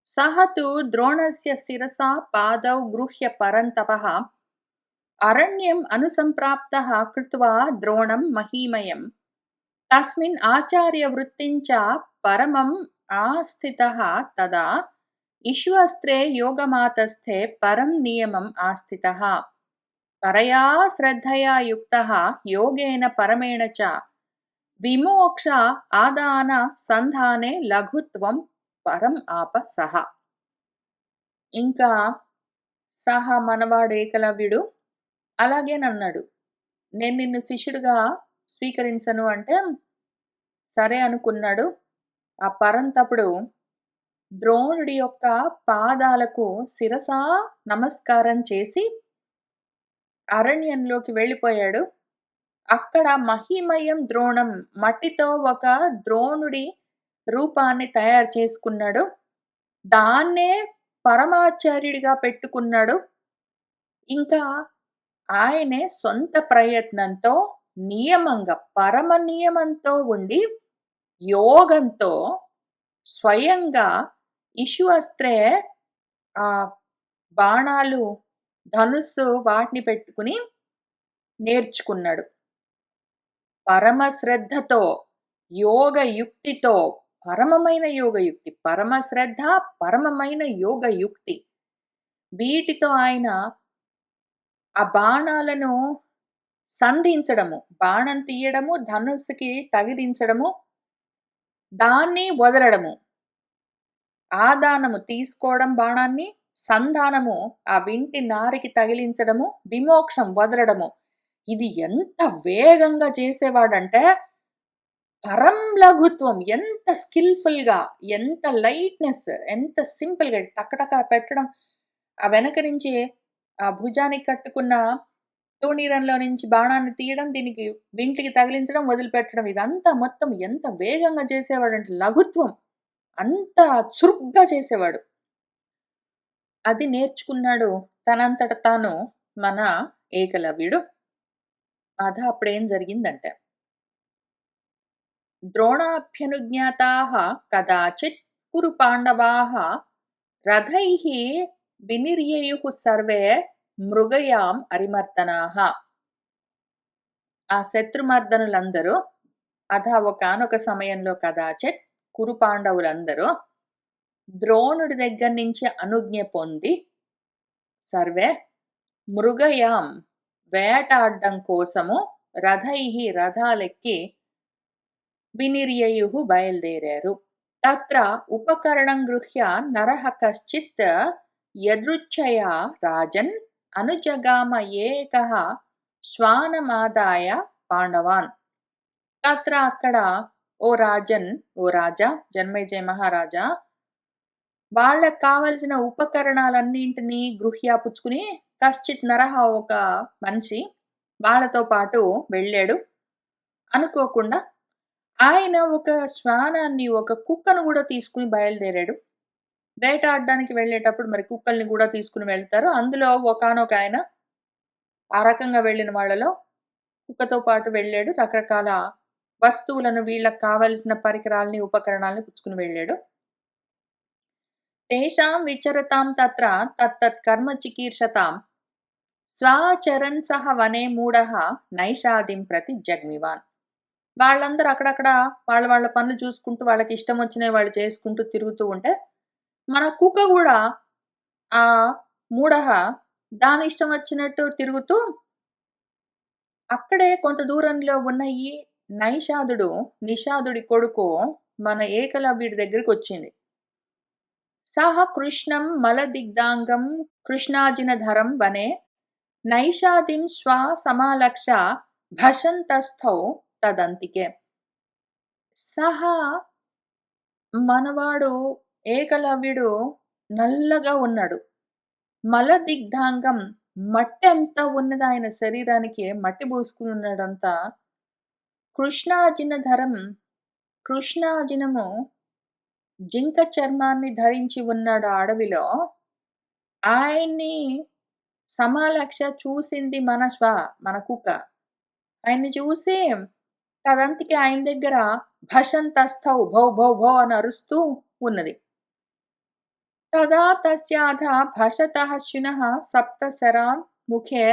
సహ తు ద్రోణస్య శిరసా పాదౌ గృహ్య పరంతపః అరణ్యం అనుసంప్రాప్తః కృత్వా ద్రోణం మహీమయం తస్మిన్ ఆచార్యవృత్తిం చ పరమం ఆస్థితః తదా ఇష్వస్త్రే యోగమాతస్థే పరం నియమం ఆస్థితః పరయా శ్రద్ధయా యుక్తః యోగేన పరమేణ చ విమోక్ష ఆదాన సంధానే లఘుత్వం పరం ఆప సహ. ఇంకా మనవాడు ఏకలవ్యుడు అలాగేనన్నాడు. నేను నిన్ను శిష్యుడిగా స్వీకరించను అంటే సరే అనుకున్నాడు. ఆ పరంతపుడు ద్రోణుడి యొక్క పాదాలకు శిరసా నమస్కారం చేసి అరణ్యంలోకి వెళ్ళిపోయాడు. అక్కడ మహీమయం ద్రోణం మట్టితో ఒక ద్రోణుడి రూపాన్ని తయారు చేసుకున్నాడు. దాన్నే పరమాచార్యుడిగా పెట్టుకున్నాడు. ఇంకా ఆయనే సొంత ప్రయత్నంతో నియమంగా, పరమ నియమంతో ఉండి యోగంతో స్వయంగా ఇషువస్త్రే ఆ బాణాలు, ధనుస్సు వాటిని పెట్టుకుని నేర్చుకున్నాడు. పరమ శ్రద్ధతో, యోగ యుక్తితో, పరమమైన యోగయుక్తి. పరమ శ్రద్ధ, పరమమైన యోగయుక్తి. వీటితో ఆయన ఆ బాణాలను సంధించడము, బాణం తీయడము, ధనుస్సుకి తగిలించడము, దాన్ని వదలడము. ఆదానము తీసుకోవడం బాణాన్ని, సంధానము ఆ వింటి నారికి తగిలించడము, విమోక్షం వదలడము. ఇది ఎంత వేగంగా చేసేవాడంటే పరం లఘుత్వం. ఎంత స్కిల్‌ఫుల్‌గా, ఎంత లైట్‌నెస్, ఎంత సింపుల్‌గా టకటక పెట్టడం. ఆ వెనక నుంచి ఆ భుజానికి కట్టుకున్న తూణీరంలో నుంచి బాణాన్ని తీయడం, దీనికి వింటికి తగిలించడం, వదిలిపెట్టడం. ఇదంతా మొత్తం ఎంత వేగంగా చేసేవాడంటే లఘుత్వం. అంత చురుగ్గా చేసేవాడు. అది నేర్చుకున్నాడు తనంతట తాను మన ఏకలవ్యుడు. అప్పుడేం జరిగిందంటే ద్రోణాభ్యనుజ్ఞాతాః కదాచిత్ కురు పాండవాః రథైః వినిర్యయుః సర్వే మృగయాం అరిమర్దనాః. ఆ శత్రుమర్దనులందరూ ఒకానొక సమయంలో కదాచిత్ కురు పాండవులందరూ ద్రోణుడి దగ్గర నుంచి అనుజ్ఞ పొంది సర్వే మృగయాం వేటాడడం కోసము రథాలెక్కి వినిర్యయుః బయలుదేరారు. తత్ర ఉపకరణం గృహ్య నరః కశ్చిత్ యదృచ్ఛయా రాజన్ అనుజగామ ఏకః శ్వానమాదాయ పాండవాన్. తత్ర అక్కడ ఓ రాజా జన్మేజయ మహారాజా వాళ్ళకి కావలసిన ఉపకరణాలన్నింటినీ గృహ్య పుచ్చుకుని కశ్చిత్ నరః ఒక మనిషి వాళ్ళతో పాటు వెళ్ళాడు. అనుకోకుండా ఆయన ఒక శ్వానాన్ని, ఒక కుక్కను కూడా తీసుకుని బయలుదేరాడు. వేటాడడానికి వెళ్ళేటప్పుడు మరి కుక్కల్ని గూడా తీసుకొని వెళ్తారు. అందులో ఒకానొకాయన ఆ రకంగా వెళ్ళిన వాళ్ళలో కుక్కతో పాటు వెళ్ళాడు. రకరకాల వస్తువులను వీళ్ళకి కావాల్సిన పరికరాల్ని, ఉపకరణాల్ని పుచ్చుకొని వెళ్ళాడు. తేషాం విచరతాం తత్ర తత్తత్ కర్మ చికీర్షతాం స్వాచరన్ సహ వనే మూఢః నైషాదిం ప్రతి జగ్మివాన్. వాళ్ళందరూ అక్కడక్కడ వాళ్ళ వాళ్ళ పనులు చూసుకుంటూ, వాళ్ళకిష్టం వచ్చినవి వాళ్ళు చేసుకుంటూ తిరుగుతూ ఉంటే, మన కుక్క గూడా ఆ మూఢః దానిష్టం వచ్చినట్టు తిరుగుతూ, అక్కడే కొంత దూరంలో ఉన్న ఈ నిషాదుడి కొడుకు మన ఏకలవ్యుడి దగ్గరికొచ్చింది. సహ కృష్ణం మలదిగ్ధాంగం కృష్ణాజినధరం వనే నైషాదిం సమాలక్ష్య భషంతస్థౌ తదంతికే. సహా మనవాడు ఏకలవ్యుడు నల్లగా ఉన్నాడు. మలదిగ్ధాంగం మట్టంతా ఉన్నది ఆయన శరీరానికి, మట్టి పూసుకుని ఉన్నాడంతా. కృష్ణాజినధరం కృష్ణాజినము జింక చర్మాన్ని ధరించి ఉన్నాడు ఆ అడవిలో. ఆయన్ని సమాలక్ష చూసింది మన కుక్క. ఆయన్ని చూసి తదంతికి ఆయన దగ్గర భషంతస్థౌ భౌ భౌ భౌ అని అరుస్తూ ఉన్నది. తదా తస్యాధ భషతః శునః సప్త శరాన్ ముఖే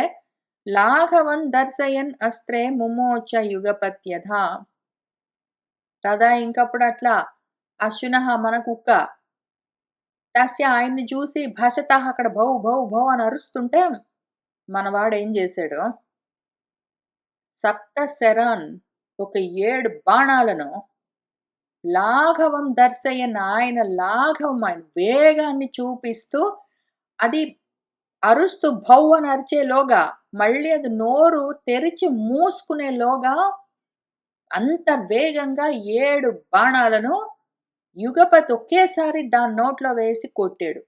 లాఘవన్ దర్శయన్ అస్త్రే ముమోచ యుగపత్యథా. తదా ఇంకప్పుడు అట్లా ఆ శునః మన కుక్క తస్య ఆయన్ని చూసి భషతః అక్కడ భౌ భౌ భౌ అని అరుస్తుంటే మనవాడేం చేశాడు, సప్త శరాన్ ఒక 7 బాణాలను లాఘవం దర్శయన్ ఆయన లాఘవం ఆయన వేగాన్ని చూపిస్తూ అది అరుస్తూ భౌ అని అరిచేలోగా మళ్ళీ అది నోరు తెరిచి మూసుకునేలోగా అంత వేగంగా 7 బాణాలను యుగపతి ఒకేసారి దాని నోట్లో వేసి కొట్టాడు.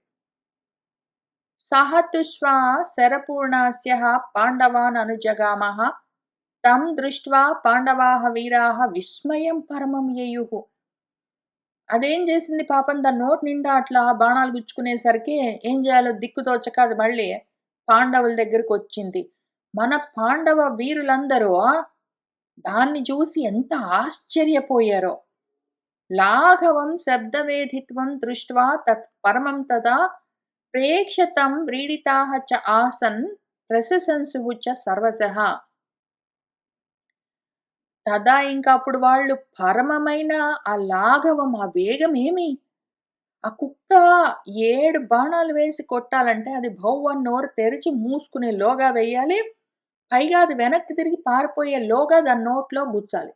సహతుష్వా శరపూర్ణాస్యః పాండవాన్ అనుజగామః తం దృష్ట్వా పాండవాః వీరాః విస్మయం పరమం యయుః. అదేం చేసింది పాపం, దాని నోటి నిండా అట్లా బాణాలు గుచ్చుకునేసరికి ఏం చేయాలో దిక్కుతోచక అది మళ్ళీ పాండవుల దగ్గరకొచ్చింది. మన పాండవ వీరులందరూ దాన్ని చూసి ఎంత ఆశ్చర్యపోయారో. లాఘవం శబ్దవేధిత్వం దృష్ట్వా తత్ పరమం తదా ప్రేక్ష్య తం వ్రీడితాః చ ఆసన్ ప్రశశంసుః చ సర్వశః. తదా ఇంకా అప్పుడు వాళ్ళు పరమమైన ఆ లాఘవం, ఆ వేగమేమి, ఆ కుక్క 7 బాణాలు వేసి కొట్టాలంటే అది భౌ అని నోరు తెరిచి మూసుకునేలోగా వెయ్యాలి. పైగా అది వెనక్కి తిరిగి పారిపోయేలోగా దాని నోట్లో గుచ్చాలి.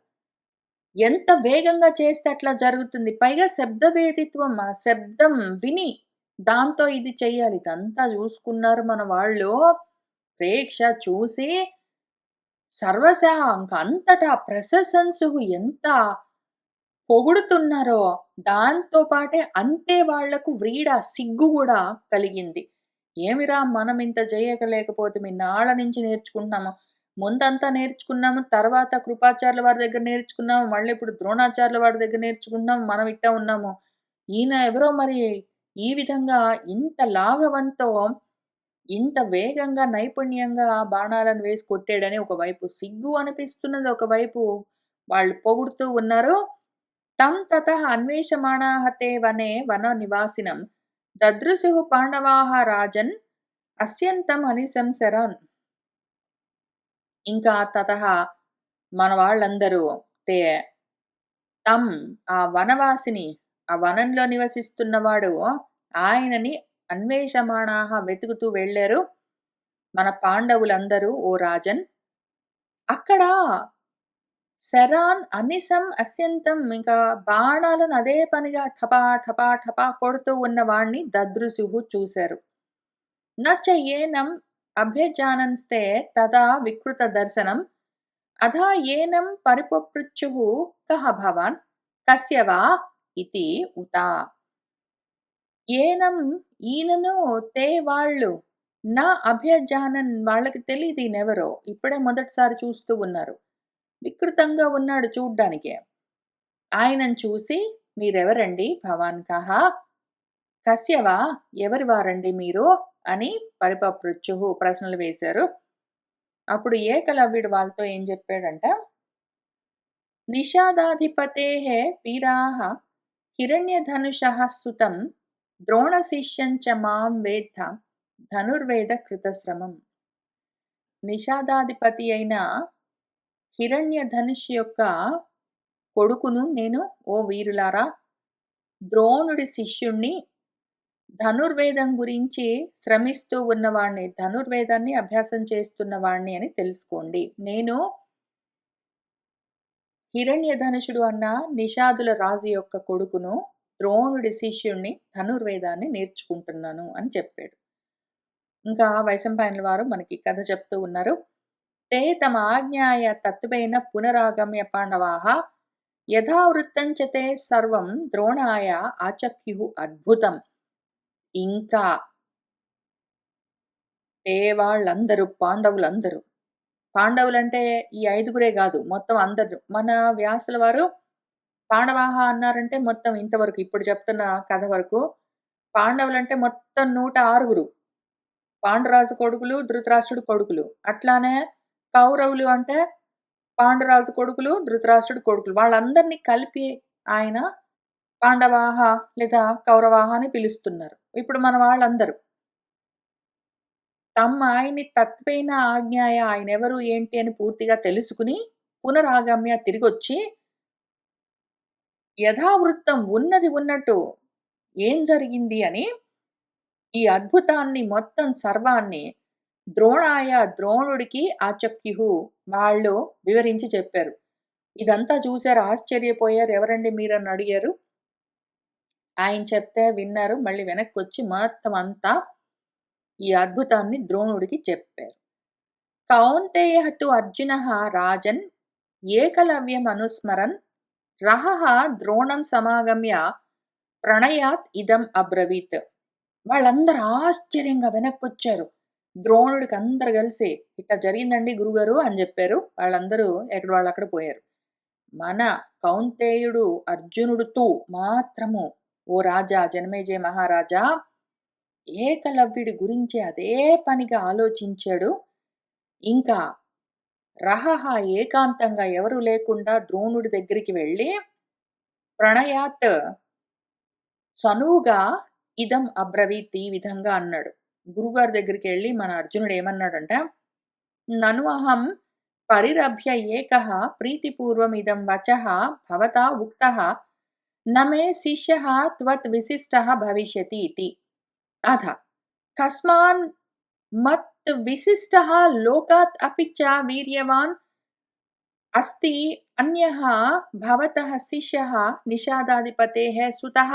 ఎంత వేగంగా చేస్తే అట్లా జరుగుతుంది. పైగా శబ్దవేదిత్వం, ఆ శబ్దం విని దాంతో ఇది చెయ్యాలి. ఇదంతా చూసుకున్నారు మన వాళ్ళు. ప్రేక్ష చూసి సర్వశః అంతటా ప్రశశంసుః ఎంత పొగుడుతున్నారో దాంతో పాటే అంతే వాళ్లకు సిగ్గు గూడా కలిగింది. ఏమిరా మనం ఇంత చేయలేకపోతిమి, నాళ్ళ నుంచి నేర్చుకుంటున్నాము. ముందంతా నేర్చుకున్నాము, తర్వాత కృపాచార్యుల వారి దగ్గర నేర్చుకున్నాము, మళ్ళీ ఇప్పుడు ద్రోణాచార్యుల వారి దగ్గర నేర్చుకున్నాము, మనం ఇట్టా ఉన్నాము. ఈయన ఎవరో మరి ఈ విధంగా ఇంత లాఘవంతో ఇంత వేగంగా నైపుణ్యంగా బాణాలను వేసి కొట్టాడని ఒకవైపు సిగ్గు అనిపిస్తున్నది, ఒకవైపు వాళ్ళు పొగుడుతూ ఉన్నారు. తం తతః అన్వేషమాణాః తే వనే వన నివాసినం దదృశుః పాండవాః రాజన్ అస్యంతం అనిశంసరన్. ఇంకా తతః మన వాళ్ళందరూ తే తం ఆ వనవాసిని, ఆ వనంలో నివసిస్తున్నవాడు ఆయనని అన్వేషమాణాః వెతుకుతూ వెళ్ళారు మన పాండవులందరూ ఓ రాజన్. అక్కడ శరాన్ అనిసం అస్యంతం ఇంకా బాణాలను అదే పనిగా ఠపా ఠపా ఠపా కొడుతూ ఉన్న వాణ్ణి దదృశుః చూశారు. నచ ఏనం అభ్యజానన్స్తే తదా వికృత దర్శనం అథా ఏనం పరిపపృచ్చుః కః భవాన్ కస్య వా ఇతి ఉతా. ఏనం ఈయనను తే వాళ్ళు నా అభ్యజానన్ వాళ్ళకి తెలియదు ఈయనెవరో, ఇప్పుడే మొదటిసారి చూస్తూ ఉన్నారు. వికృతంగా ఉన్నాడు చూడ్డానికి. ఆయనను చూసి మీరెవరండి భవాన్ కహ కశ్యవా ఎవరి వారండి మీరు అని పరిపపృచ్చుః ప్రశ్నలు వేశారు. అప్పుడు ఏకలవ్యుడు వాళ్ళతో ఏం చెప్పాడంట, నిషాదాధిపతేః వీరాः హిరణ్యధనుషః సుతం ద్రోణశిష్యం చ మాం వేత్త ధనుర్వేద కృతశ్రమం. నిషాదాధిపతి అయిన హిరణ్యధనుష్ యొక్క కొడుకును నేను, ఓ వీరులారా, ద్రోణుడి శిష్యుణ్ణి, ధనుర్వేదం గురించి శ్రమిస్తూ ఉన్నవాణ్ణి, ధనుర్వేదాన్ని అభ్యాసం చేస్తున్నవాణ్ణి అని తెలుసుకోండి. నేను హిరణ్యధనుషుడు అన్న నిషాదుల రాజు యొక్క కొడుకును, ద్రోణుడి శిష్యుణ్ణి, ధనుర్వేదాన్ని నేర్చుకుంటున్నాను అని చెప్పాడు. ఇంకా వైశంపాయనుల వారు మనకి కథ చెప్తూ ఉన్నారు. తే తమ ఆజ్ఞాయ తత్వేన పునరాగమ్య పాండవాః యథావృత్తం చ తే సర్వం ద్రోణాయ ఆచఖ్యుః అద్భుతం. ఇంకా తే వాళ్ళందరూ, పాండవులందరూ, పాండవులంటే ఈ 5గురే కాదు, మొత్తం అందరు. మన వ్యాసుల వారు పాండవాహ అన్నారంటే మొత్తం ఇంతవరకు ఇప్పుడు చెప్తున్న కథ వరకు పాండవులంటే మొత్తం 106. పాండురాజు కొడుకులు, ధృతరాష్ట్రుడు కొడుకులు. అట్లానే కౌరవులు అంటే పాండురాజు కొడుకులు, ధృతరాష్ట్రుడు కొడుకులు. వాళ్ళందరినీ కలిపి ఆయన పాండవాహ లేదా కౌరవాహ అని పిలుస్తున్నారు. ఇప్పుడు మన వాళ్ళందరూ తమ ఆయన్ని తత్వేన ఆజ్ఞాయ, ఆయన ఎవరు ఏంటి అని పూర్తిగా తెలుసుకుని పునరాగమ్య తిరిగొచ్చి యథావృత్తం ఉన్నది ఉన్నట్టు ఏం జరిగింది అని ఈ అద్భుతాన్ని మొత్తం సర్వాన్ని ద్రోణాయ, ద్రోణుడికి ఆచఖ్యుః వాళ్ళు వివరించి చెప్పారు. ఇదంతా చూశారు, ఆశ్చర్యపోయారు. ఎవరండి మీరని అడిగారు. ఆయన చెప్తే విన్నారు. మళ్ళీ వెనక్కి వచ్చి మొత్తం అంతా ఈ అద్భుతాన్ని ద్రోణుడికి చెప్పారు. కౌంతేయః తు అర్జునః రాజన్ ఏకలవ్యం అనుస్మరన్ రహః ద్రోణం సమాగమ్య ప్రణయాత్ ఇదం అబ్రవీత్. వాళ్ళందరూ ఆశ్చర్యంగా వెనక్కొచ్చారు. ద్రోణుడికి అందరు కలిసి ఇట్లా జరిగిందండి గురుగారు అని చెప్పారు. వాళ్ళందరూ ఎక్కడ వాళ్ళు అక్కడ పోయారు. మన కౌంతేయుడు అర్జునుడుతూ మాత్రము, ఓ రాజా జనమేజయ మహారాజా, ఏకలవ్యుడి గురించి అదే పనిగా ఆలోచించాడు. ఇంకా రహః ఏకాంతంగా ఎవరు లేకుండా ద్రోణుడి దగ్గరికి వెళ్ళి ప్రణయాత్ చనువుగా ఇదం అబ్రవీత్, ఈ విధంగా అన్నాడు. గురుగారి దగ్గరికి వెళ్ళి మన అర్జునుడు ఏమన్నాడంటే, నను అహం పరిరభ్య ఏకః ప్రీతిపూర్వం ఇదం వచః భవతా ఉక్తః నమే శిష్యః త్వత్ విశిష్టః భవిష్యతి ఇతి. అథ కస్మాన్ మత్ విశిష్టః లోకాత్ అపి చ వీర్యవాన్ అస్తి అన్యః భవతః శిష్యః నిషాదాధిపతేః సుతః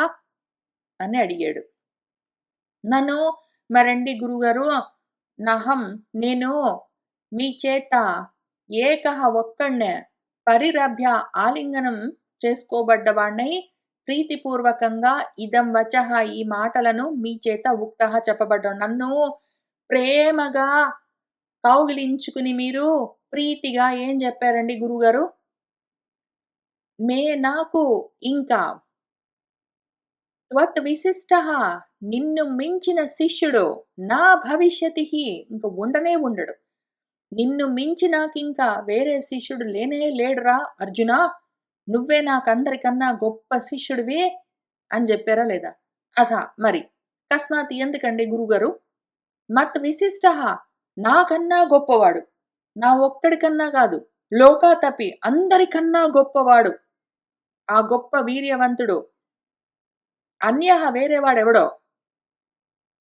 అని అడిగాడు. నన్ను మరండి గురుగారు, నహం నేను మీ చేత ఏకః ఒక్కణ్ణే పరిరభ్య ఆలింగనం చేసుకోబడ్డవాణ్ణై ప్రీతిపూర్వకంగా ఇదం వచః ఈ మాటలను మీ చేత ఉక్తః చెప్పబడ్డా, నన్ను ప్రేమగా కౌగిలించుకుని మీరు ప్రీతిగా ఏం చెప్పారండి గురుగారు, నాకు ఇంకా త్వత్ విశిష్టః నిన్ను మించిన శిష్యుడు నా భవిష్యతి ఇంక ఉండనే ఉండడు. నిన్ను మించి నాకింకా వేరే శిష్యుడు లేనే లేడురా అర్జునా, నువ్వే నాకందరికన్నా గొప్ప శిష్యుడివి అని చెప్పారా లేదా? అథ మరి కస్మాత్ ఎందుకండి గురుగారు, మత్ విశిష్టః నాకన్నా గొప్పవాడు, నా ఒక్కడికన్నా కాదు, లోకాతపి అందరికన్నా గొప్పవాడు, ఆ గొప్ప వీర్యవంతుడు అన్యః వేరేవాడెవడో,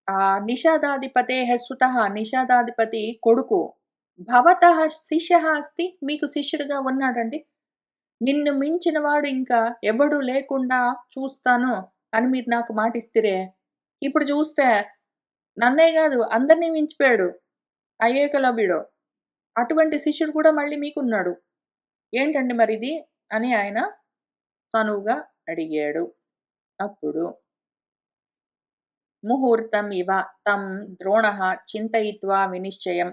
ఆ నిషాదాధిపతేః సుతః నిషాదాధిపతి కొడుకు భవతః శిష్యః అస్తి మీకు శిష్యుడిగా ఉన్నాడండి. నిన్ను మించిన వాడు ఇంకా ఎవడు లేకుండా చూస్తాను అని మీరు నాకు మాటిస్తిరే. ఇప్పుడు చూస్తే నన్నే కాదు అందరినీ మించిపోయాడు ఆ ఏకలవ్యుడు. అటువంటి శిష్యుడు కూడా మళ్ళీ మీకున్నాడు. ఏంటండి మరిది అని ఆయన చనువుగా అడిగాడు. అప్పుడు ముహూర్తం ఇవ తం ద్రోణః చింతయిత్వా వినిశ్చయం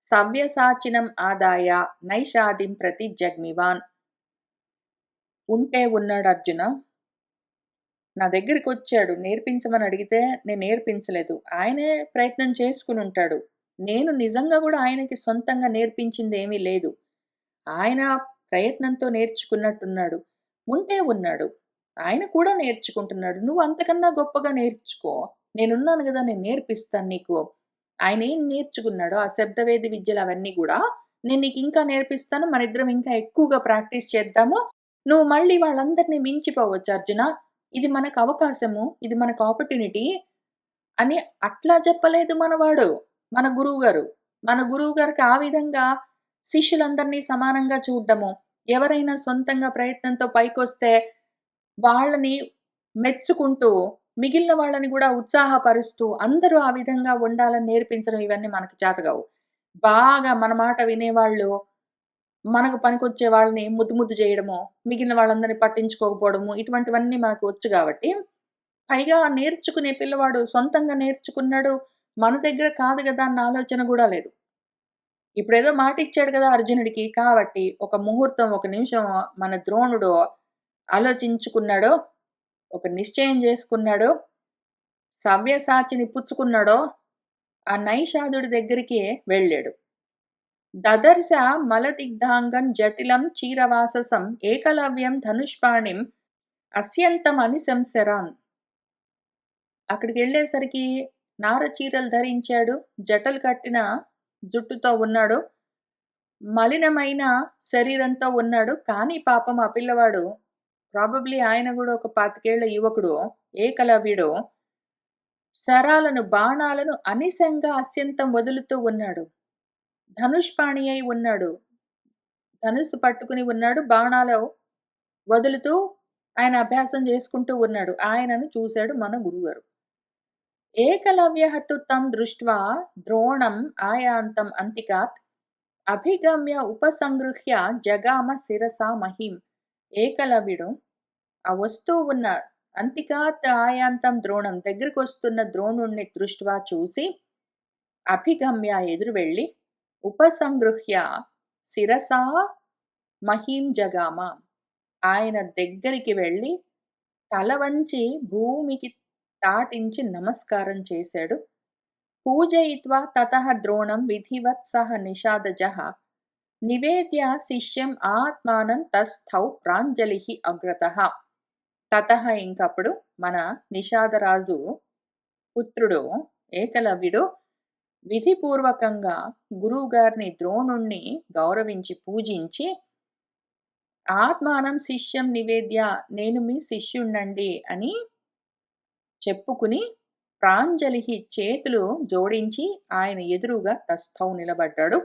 సవ్యసాచినం ఆదాయ నైషాదిం ప్రతి జగ్మివాన్. ఉంటే ఉన్నాడు అర్జున, నా దగ్గరికొచ్చాడు. నేర్పించమని అడిగితే నేను నేర్పించలేదు. ఆయనే ప్రయత్నం చేసుకునుంటాడు. నేను నిజంగా గూడా ఆయనకి సొంతంగా నేర్పించిందేమీ లేదు. ఆయన ప్రయత్నంతో నేర్చుకున్నట్టున్నాడు. ఉంటే ఉన్నాడు. ఆయన కూడా నేర్చుకుంటున్నాడు. నువ్వు అంతకన్నా గొప్పగా నేర్చుకో. నేనున్నాను గదా! నేను నేర్పిస్తాను నీకు. ఆయనేం నేర్చుకున్నాడో ఆ శబ్దవేది విద్యలవన్నీ గూడా నేను నీకింకా నేర్పిస్తాను. మనిద్దరం ఇంకా ఎక్కువగా ప్రాక్టీస్ చేద్దాము. నువ్వు మళ్ళీ వాళ్ళందరిని మించిపోవచ్చు అర్జున. ఇది మనకు అవకాశము. ఇది మనకు ఆపర్చునిటీ అని అట్లా చెప్పలేదు మనవాడు. మన గురువుగారు. మన గురువుగారికి ఆ విధంగా శిష్యులందరినీ సమానంగా చూడ్డము. ఎవరైనా సొంతంగా ప్రయత్నంతో పైకొస్తే వాళ్ళని మెచ్చుకుంటూ, మిగిలిన వాళ్ళని గూడా ఉత్సాహపరుస్తూ, అందరూ ఆ విధంగా ఉండాలని నేర్పించడం ఇవన్నీ మనకి చేతగావు. బాగా మన మాట వినేవాళ్ళు, మనకు పనికొచ్చే వాళ్ళని ముద్దు ముద్దు జేయడము, మిగిలిన వాళ్ళందరిని పట్టించుకోకపోవడము, ఇటువంటివన్నీ మనకు వచ్చు గాబట్టి, పైగా నేర్చుకునే పిల్లవాడు సొంతంగా నేర్చుకున్నాడు. మన దగ్గర కాదు గదా! అన్న ఆలోచన గూడా లేదు. ఇప్పుడేదో మాటిచ్చాడు గదా అర్జునుడికి. కాబట్టి ఒక ముహూర్తం, ఒక నిమిషం మన ద్రోణుడు ఆలోచించుకున్నాడో, ఒక నిశ్చయం జేసుకున్నాడో, సవ్యసాచిని పుచ్చుకున్నాడో, ఆ నైషాదుడి దగ్గరికి వెళ్ళాడు. దదర్శ మలదిగ్ధాంగం జటిలం చీరవాససం ఏకలవ్యం ధనుష్పాణిం అస్యంతమనిశంసరాన్. అక్కడికెళ్ళేసరికి నారచీరలు ధరించాడు. జటలు కట్టిన జుట్టుతో ఉన్నాడు. మలినమైన శరీరంతో ఉన్నాడు. కానీ పాపం ఆ పిల్లవాడు ప్రాబబ్లీ ఆయన గూడా ఒక 25 యువకుడు. ఏకలవ్యుడు. శరాలను, బాణాలను అనిశంగా అస్యంతం వదులుతూ ఉన్నాడు. ధనుష్పాణి అయి ఉన్నాడు. ధనుస్సు పట్టుకుని ఉన్నాడు. బాణాలు వదులుతూ ఆయన అభ్యాసం చేసుకుంటూ ఉన్నాడు. ఆయనను చూసాడు మన గురువుగారు. ఏకలవ్యః తు తం దృష్ట్వా ద్రోణం ఆయాంతం అంతికాత్ అభిగమ్య ఉపసంగృహ్య జగామ శిరసా మహీం. ఏకలవ్యుడు ఆ వస్తూ ఉన్న అంతికాత్ ఆయాంతం ద్రోణం దగ్గరకొస్తున్న ద్రోణుణ్ణి దృష్ట్వా చూసి అభిగమ్య ఎదురు వెళ్ళి ఉపసంగృహ్య శిరసా మహీం జగామ. ఆయన దగ్గరికి వెళ్ళి తల వంచి భూమికి తాటించి నమస్కారం చేశాడు. పూజయిత్వా తతః ద్రోణం విధివత్ సహ నిషాదజః నివేద్య శిష్యం ఆత్మానం తస్థౌ ప్రాంజలిః అగ్రతః. తతః ఇంకప్పుడు మన నిషాదరాజు పుత్రుడు ఏకలవ్యుడు విధిపూర్వకంగా గురువుగారిని ద్రోణుణ్ణి గౌరవించి పూజించి ఆత్మానం శిష్యం నివేద్య నేను మీ శిష్యుణ్ణండి అని చెప్పుకుని ప్రాంజలిహి చేతులు జోడించి ఆయన ఎదురుగా తస్థౌ నిలబడ్డాడు.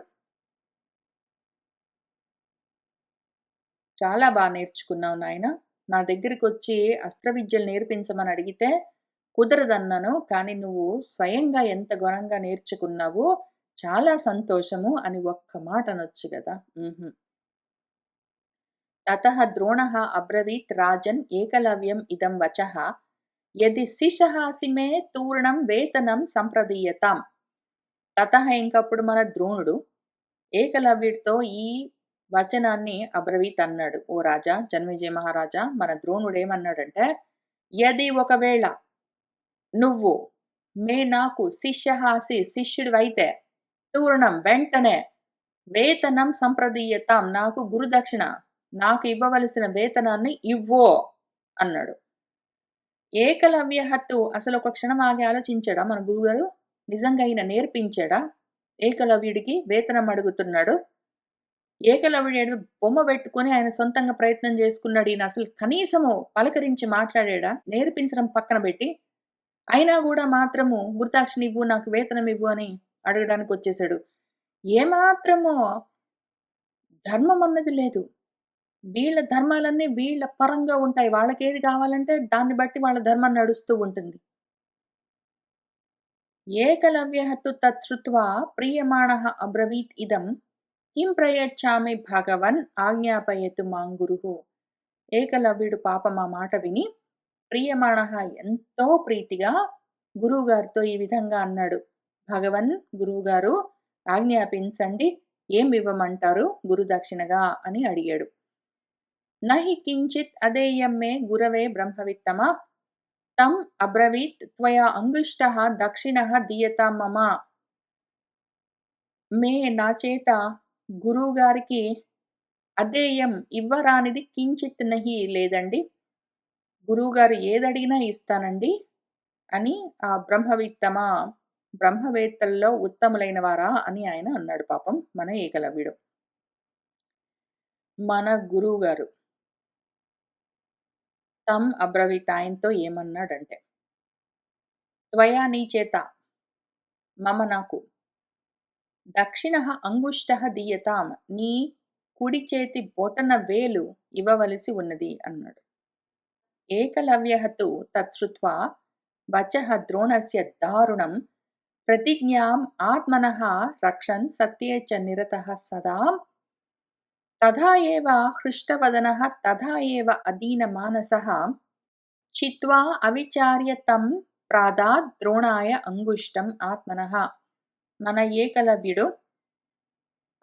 చాలా నేర్చుకున్నావు నాయన. నా దగ్గరికొచ్చి అస్త్ర విద్యలు నేర్పించమని అడిగితే కుదరదన్నాను. కానీ నువ్వు స్వయంగా ఎంత ఘనంగా నేర్చుకున్నావో చాలా సంతోషము అని ఒక్క మాట అనొచ్చు గదా! హుహు. తతః ద్రోణః అబ్రవీత్ రాజన్ ఏకలవ్యం ఇదం వచః యది శిశః అసి మే తూర్ణం వేతనం సంప్రదీయతాం. తతః ఇంకప్పుడు మన ద్రోణుడు ఏకలవ్యుడితో ఈ వచనాన్ని అబ్రవీత్ అన్నాడు. ఓ రాజా, జన్మేజయ మహారాజా, మన ద్రోణుడేమన్నాడంటే, యది ఒకవేళ నువ్వు నాకు శిష్యః అసి శిష్యుడివైతే తూర్ణం వెంటనే వేతనం సంప్రదీయతాం నాకు గురుదక్షిణ నాకు ఇవ్వవలసిన వేతనాన్ని ఇవ్వో అన్నాడు. ఏకలవ్యహత్తు అసలు ఒక క్షణం ఆగి ఆలోచించాడా మన గురుగారు? నిజంగా ఈయన నేర్పించాడా? ఏకలవ్యుడికి వేతనం అడుగుతున్నాడు. ఏకలవ్యుడు బొమ్మ పెట్టుకొని ఆయన సొంతంగా ప్రయత్నం చేసుకున్నాడు. ఈయన అసలు కనీసము పలకరించి మాట్లాడాడా? నేర్పించడం పక్కన పెట్టి. అయినా గూడా మాత్రము గురుదక్షిణ ఇవ్వు, నాకు వేతనం ఇవ్వు అని అడగడానికి వచ్చేసాడు. ఏమాత్రము ధర్మం అన్నది లేదు. వీళ్ళ ధర్మాలన్నీ వీళ్ళ పరంగా ఉంటాయి. వాళ్ళకేది కావాలంటే దాన్ని బట్టి వాళ్ళ ధర్మం నడుస్తూ ఉంటుంది. ఏకలవ్యః తు తత్ శ్రుత్వా ప్రీయమాణః అబ్రవీత్ ఇదం కిం ప్రయచ్ఛామి భగవన్ ఆజ్ఞాపయతు మాం గురుః. ఏకలవ్యుడు పాపం ఆ మాట విని ప్రీయమాణః ఎంతో ప్రీతిగా గురువుగారితో ఈ విధంగా అన్నాడు. భగవన్ గురువుగారు ఆజ్ఞాపించండి, ఏం ఇవ్వమంటారు గురుదక్షిణగా అని అడిగాడు. నహి కించిత్ అదేయం మే గురవే బ్రహ్మవిత్తమా. తమ్ అబ్రవీత్ త్వయా అంగుష్టః దక్షిణః దీయతాం మమ. నా చేత గురువుగారికి అదేయం ఇవ్వరానిది కించిత్ నహి లేదండి. గురువుగారు ఏదడిగినా ఇస్తానండి అని ఆ బ్రహ్మవిత్తమా, బ్రహ్మవేత్తల్లో ఉత్తములైన వారా అని ఆయన అన్నాడు పాపం మన ఏకలవ్యుడు. మన గురువుగారు తమ్ అబ్రవీత్ ఆయనతో ఏమన్నాడంటే, త్వయా నీ చేత మమ నాకు దక్షిణః అంగుష్టః దీయతాం నీ కుడి చేతి బొటన వేలు ఇవ్వవలసి ఉన్నది అన్నాడు. ఏకలవ్యః తు తచ్చుత్వా వచః ద్రోణస్య దారుణం ప్రతిజ్ఞాం ఆత్మనః రక్షన్ సత్యే చ నిరతః సదా తథా ఏవ హృష్టవదనః తథా ఏవ అదీనమానసః చిత్వా అవిచార్య తం ప్రాదాద్ ద్రోణాయ అంగుష్టం ఆత్మనః. మన ఏకలవ్యుడు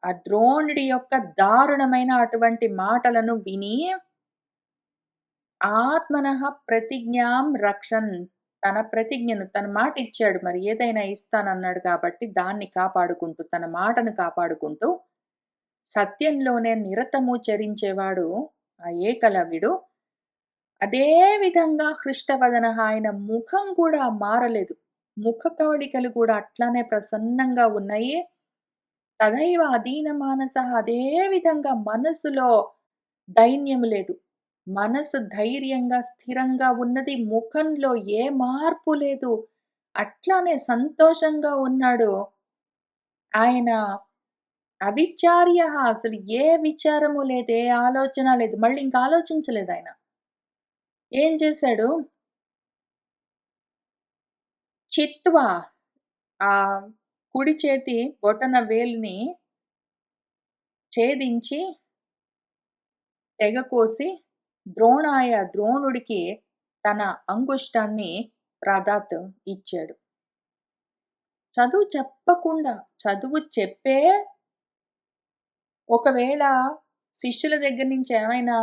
ఆ ద్రోణుడి యొక్క దారుణమైన అటువంటి మాటలను విని ఆత్మనః ప్రతిజ్ఞాం రక్షన్, తన ప్రతిజ్ఞను తన మాట ఇచ్చాడు, మరి ఏదైనా ఇస్తానన్నాడు కాబట్టి దాన్ని కాపాడుకుంటూ తన మాటను కాపాడుకుంటూ సత్యంలోనే నిరతము చరించేవాడు ఆ ఏకలవ్యుడు. అదే విధంగా హృష్టవదన, ఆయన ముఖం కూడా మారలేదు, ముఖ కవళికలు కూడా అట్లానే ప్రసన్నంగా ఉన్నాయి. తదైవ అదీన మానస, అదే విధంగా మనసులో దైన్యం లేదు, మనసు ధైర్యంగా స్థిరంగా ఉన్నది, ముఖంలో ఏ మార్పు లేదు, అట్లానే సంతోషంగా ఉన్నాడు ఆయన. అవిచార్య, అసలు ఏ విచారము లేదు, ఏ ఆలోచన లేదు, మళ్ళీ ఇంకా ఆలోచించలేదు ఆయన. ఏం చేశాడు, చిత్వా ఆ కుడి చేతి బొటన వేలిని ఛేదించి తెగకోసి ద్రోణుడికి తన అంగుష్టాన్ని ప్రదాత్ ఇచ్చాడు. చదువు చెప్పకుండా, చదువు చెప్పే ఒకవేళ శిష్యుల దగ్గర నుంచి ఏమైనా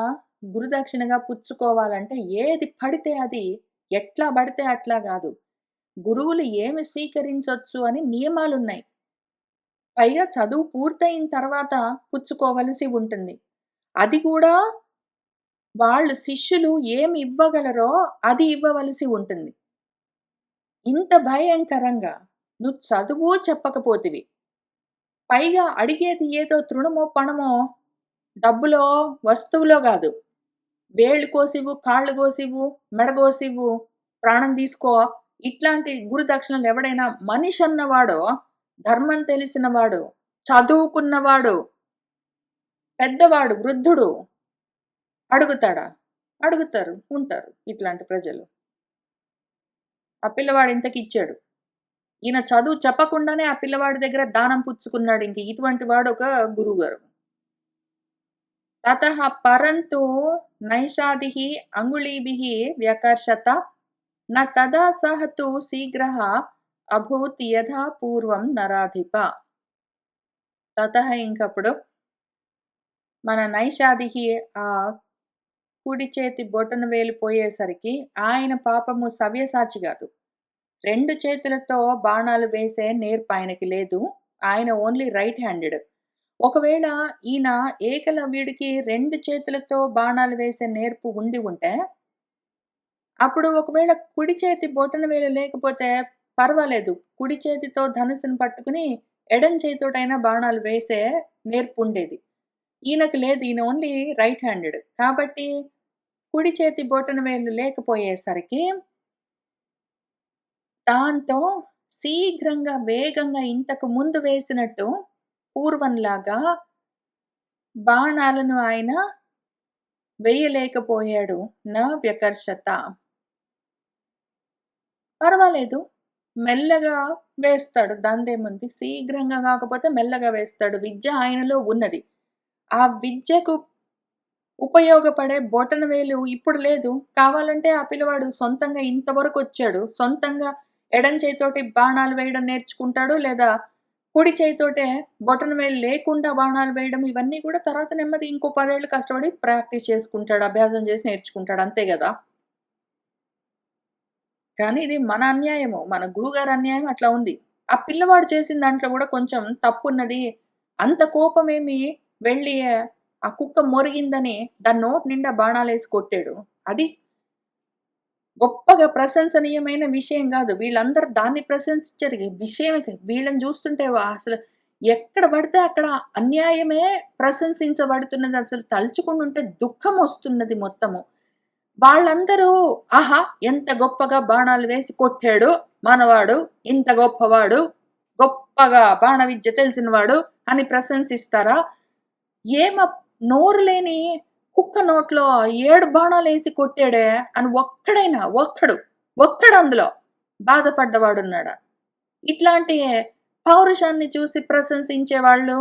గురుదక్షిణగా పుచ్చుకోవాలంటే ఏది పడితే అది, ఎట్లా పడితే అట్లా కాదు, గురువులు ఏమి స్వీకరించవచ్చు అని నియమాలున్నాయి. పైగా చదువు పూర్తయిన తర్వాత పుచ్చుకోవలసి ఉంటుంది. అది కూడా వాళ్ళు శిష్యులు ఏమి ఇవ్వగలరో అది ఇవ్వవలసి ఉంటుంది. ఇంత భయంకరంగా నువ్వు చదువు చెప్పకపోతివి, పైగా అడిగేది ఏదో తృణమో పణమో, డబ్బులో వస్తువులో కాదు, వేళ్ళు కోసివు, కాళ్ళు కోసివు, మెడగోసివు, ప్రాణం తీసుకో, ఇట్లాంటి గురుదక్షిణలు ఎవడైనా మనిషి అన్నవాడో, ధర్మం తెలిసినవాడు, చదువుకున్నవాడు, పెద్దవాడు, వృద్ధుడు అడుగుతాడా? అడుగుతారు, ఉంటారు ఇట్లాంటి ప్రజలు. ఆ పిల్లవాడు ఇంతకి ఇచ్చాడు, ఈయన చదువు చెప్పకుండానే ఆ పిల్లవాడి దగ్గర దానం పుచ్చుకున్నాడు, ఇంక ఇటువంటి వాడు ఒక గురువుగారు. తతః పరంతు నైషాదిః అంగుళీభిః వ్యకర్షత న తదా సః తు శీఘ్రః అభూత్ యథా పూర్వం నరాధిప. తతః ఇంకప్పుడు మన నైషాదిః ఆ కుడి చేతి బొటన వేలు పోయేసరికి ఆయన పాపము సవ్యసాచి కాదు, 2 చేతులతో బాణాలు వేసే నేర్పు ఆయనకి లేదు, ఆయన ఓన్లీ రైట్ హ్యాండెడ్. ఒకవేళ ఈయన ఏకలవ్యుడికి 2 చేతులతో బాణాలు వేసే నేర్పు ఉండి ఉంటే, అప్పుడు ఒకవేళ కుడి చేతి బొటన వేలు లేకపోతే పర్వాలేదు, కుడి చేతితో ధనుసును పట్టుకుని ఎడం చేతితోటైనా బాణాలు వేసే నేర్పు ఉండేది. ఈయనకు లేదు, ఈయన ఓన్లీ రైట్ హ్యాండెడ్ కాబట్టి కుడి చేతి బొటన వేలు లేకపోయేసరికి దాంతో శీఘ్రంగా వేగంగా ఇంతకు ముందు వేసినట్టు పూర్వంలాగా బాణాలను ఆయన వేయలేకపోయాడు. నా వ్యకర్షత, పర్వాలేదు మెల్లగా వేస్తాడు, దాందేముంది, శీఘ్రంగా కాకపోతే మెల్లగా వేస్తాడు, విద్య ఆయనలో ఉన్నది. ఆ విద్యకు ఉపయోగపడే బొటన వేలు ఇప్పుడు లేదు, కావాలంటే ఆ పిల్లవాడు సొంతంగా ఇంతవరకు వచ్చాడు, సొంతంగా ఎడం చేతితోటి బాణాలు వేయడం నేర్చుకుంటాడు, లేదా కుడి చేతితోటే బొటన వేలు లేకుండా బాణాలు వేయడం, ఇవన్నీ కూడా తర్వాత నెమ్మది ఇంకో 10 ఏళ్ళు కష్టపడి ప్రాక్టీస్ చేసుకుంటాడు, అభ్యాసం చేసి నేర్చుకుంటాడు, అంతే కదా. కానీ ఇది మన అన్యాయము. మన గురువుగారి అన్యాయం అట్లా ఉంది. ఆ పిల్లవాడు చేసిన దాంట్లో గూడా కొంచెం తప్పున్నది. అంత కోపమేమి వెళ్ళి ఆ కుక్క మొరిగిందని దాని నోటి నిండా బాణాలేసి కొట్టాడు. అది గొప్పగా ప్రశంసనీయమైన విషయం గాదు. వీళ్ళందరూ దాన్ని ప్రశంసించారు. ఈ విషయమే వీళ్ళని జూస్తుంటే అసలు ఎక్కడ పడితే అక్కడ అన్యాయమే ప్రశంసించబడుతున్నది. అసలు తలుచుకుంటుంటే దుఃఖమొస్తున్నది మొత్తము. వాళ్ళందరూ ఆహా! ఎంత గొప్పగా బాణాలు వేసి కొట్టాడు మనవాడు. ఇంత గొప్పవాడు. గొప్పగా బాణ విద్య తెలిసినవాడు అని ప్రశంసిస్తారా? ఏమ నోరు లేని కుక్క నోట్లో 7 బాణాలేసి కొట్టాడే అని ఒక్కడందులో బాధపడ్డవాడున్నాడా? ఇట్లాంటి పౌరుషాన్ని చూసి ప్రశంసించేవాళ్ళు,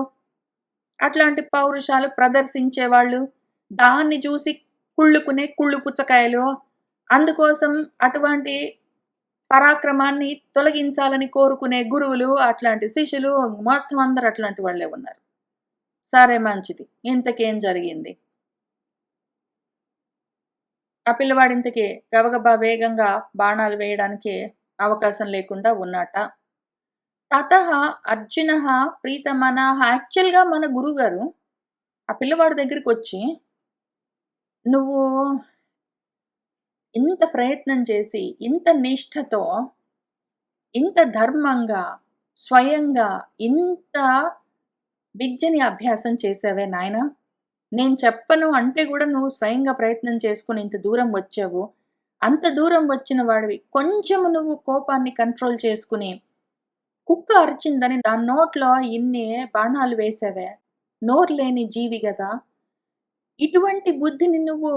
అట్లాంటి పౌరుషాలు ప్రదర్శించేవాళ్ళు, దాన్ని చూసి కుళ్ళుకునే కుళ్ళు పుచ్చకాయలు, అందుకోసం అటువంటి పరాక్రమాన్ని తొలగించాలని కోరుకునే గురువులు, అట్లాంటి శిష్యులు మొత్తం అందరూ అట్లాంటి వాళ్ళే ఉన్నారు. సరే మంచిది. ఇంతకేం జరిగింది? ఆ పిల్లవాడు ఇంతకీ గబగబా వేగంగా బాణాలు వేయడానికి అవకాశం లేకుండా ఉన్నాట. తతః అర్జునః ప్రీతమనః యాక్చువల్‌గా మన గురువుగారు ఆ పిల్లవాడి దగ్గరికొచ్చి, "నువ్వు ఇంత ప్రయత్నం చేసి, ఇంత నిష్ఠతో, ఇంత ధర్మంగా, స్వయంగా ఇంత విద్యని అభ్యాసం చేశావే నాయనా! నేను చెప్పను అంటే గూడా నువ్వు స్వయంగా ప్రయత్నం చేసుకొని ఇంత దూరం వచ్చావు. అంత దూరం వచ్చిన వాడివి కొంచెం నువ్వు కోపాన్ని కంట్రోల్ చేసుకొని, కుక్క అరిచిందని దాని నోట్లో ఇన్ని బాణాలు వేశావే! నోరు లేని జీవి గదా! ఇటువంటి బుద్ధిని నువ్వు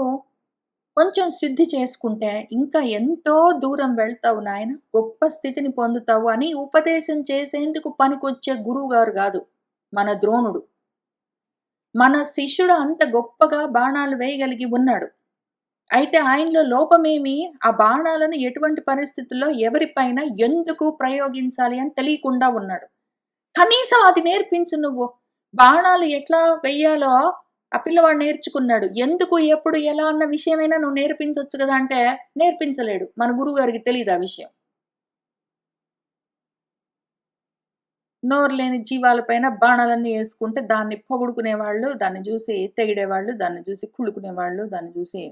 కొంచెం శుద్ధి చేసుకుంటే ఇంకా ఎంతో దూరం వెళ్తావు నాయన. గొప్ప స్థితిని పొందుతావు" అని ఉపదేశం చేసేందుకు పనికొచ్చే గురువుగారు గాదు మన ద్రోణుడు. మన శిష్యుడు అంత గొప్పగా బాణాలు వేయగలిగి ఉన్నాడు. అయితే ఆయనలో లోపమేమి? ఆ బాణాలను ఎటువంటి పరిస్థితుల్లో ఎవరిపైన ఎందుకు ప్రయోగించాలి అని తెలియకుండా ఉన్నాడు. కనీసం అది నేర్పించు నువ్వు. బాణాలు ఎట్లా వెయ్యాలో ఆ పిల్లవాడు నేర్చుకున్నాడు. ఎందుకు, ఎప్పుడు, ఎలా అన్న విషయమైనా నువ్వు నేర్పించొచ్చు గదా! అంటే నేర్పించలేడు. మన గురువుగారికి తెలీదు ఆ విషయం. నోరు లేని జీవాలపైన బాణాలన్నీ యేసుకుంటే దాన్ని పొగుడుకునేవాళ్ళు, దాన్ని జూసి తెగిడేవాళ్ళు, దాన్ని జూసి కుళ్ళుకునేవాళ్ళు, దాన్ని జూసి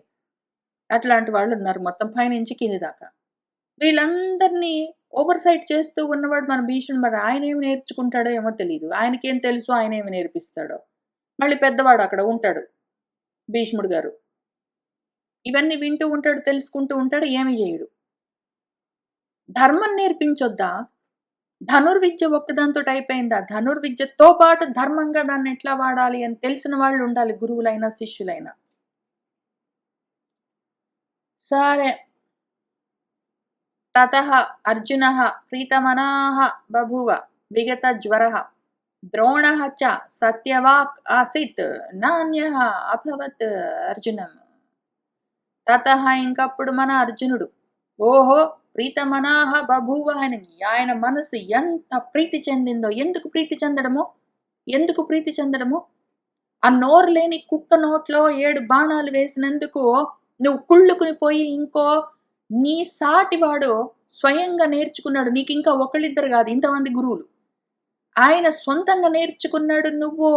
అట్లాంటి వాళ్ళున్నారు మొత్తం పైనుంచి కింది దాకా. వీళ్ళందరినీ ఓవర్‌సైట్ చేస్తూ ఉన్నవాడు మన భీష్ముడు. మరి ఆయనేమి నేర్చుకుంటాడో ఏమో తెలీదు. ఆయనకేం తెలుసు ఆయనేమి నేర్పిస్తాడో. మళ్ళీ పెద్దవాడు అక్కడ ఉంటాడు భీష్ముడు గారు. ఇవన్నీ వింటూ ఉంటాడు, తెలుసుకుంటూ ఉంటాడు, ఏమి జేయడు. ధర్మం నేర్పించొద్దా? ధనుర్విద్య ఒక్కదానితోటి అయిపోయిందా? ధనుర్విద్యతో పాటు ధర్మంగా దాన్నెట్లా వాడాలి అని తెలిసిన వాళ్ళుండాలి గురువులైనా, శిష్యులైనా. సరే. తతః అర్జునः ప్రీతమనాః బభూవ విగతజ్వరः ద్రోణः చ సత్యవాక్ ఆసీత్ నాన్యః అభవత్ అర్జునం. తతః ఇంకప్పుడు మన అర్జునుడు ఓహో ప్రీతమనాః బభూవ అని ఆయన మనసు ఎంత ప్రీతి చెందిందో. ఎందుకు ప్రీతి చెందడము? ఎందుకు ప్రీతి చెందడము? ఆ నోరు లేని కుక్క నోట్లో 7 బాణాలు వేసినందుకు నువ్వు కుళ్ళుకుని పోయి ఇంకో నీ సాటివాడు స్వయంగా నేర్చుకున్నాడు. నీకింకా ఒకళ్ళిద్దరు గాదు ఇంతమంది గురువులు. ఆయన సొంతంగా నేర్చుకున్నాడు. నువ్వు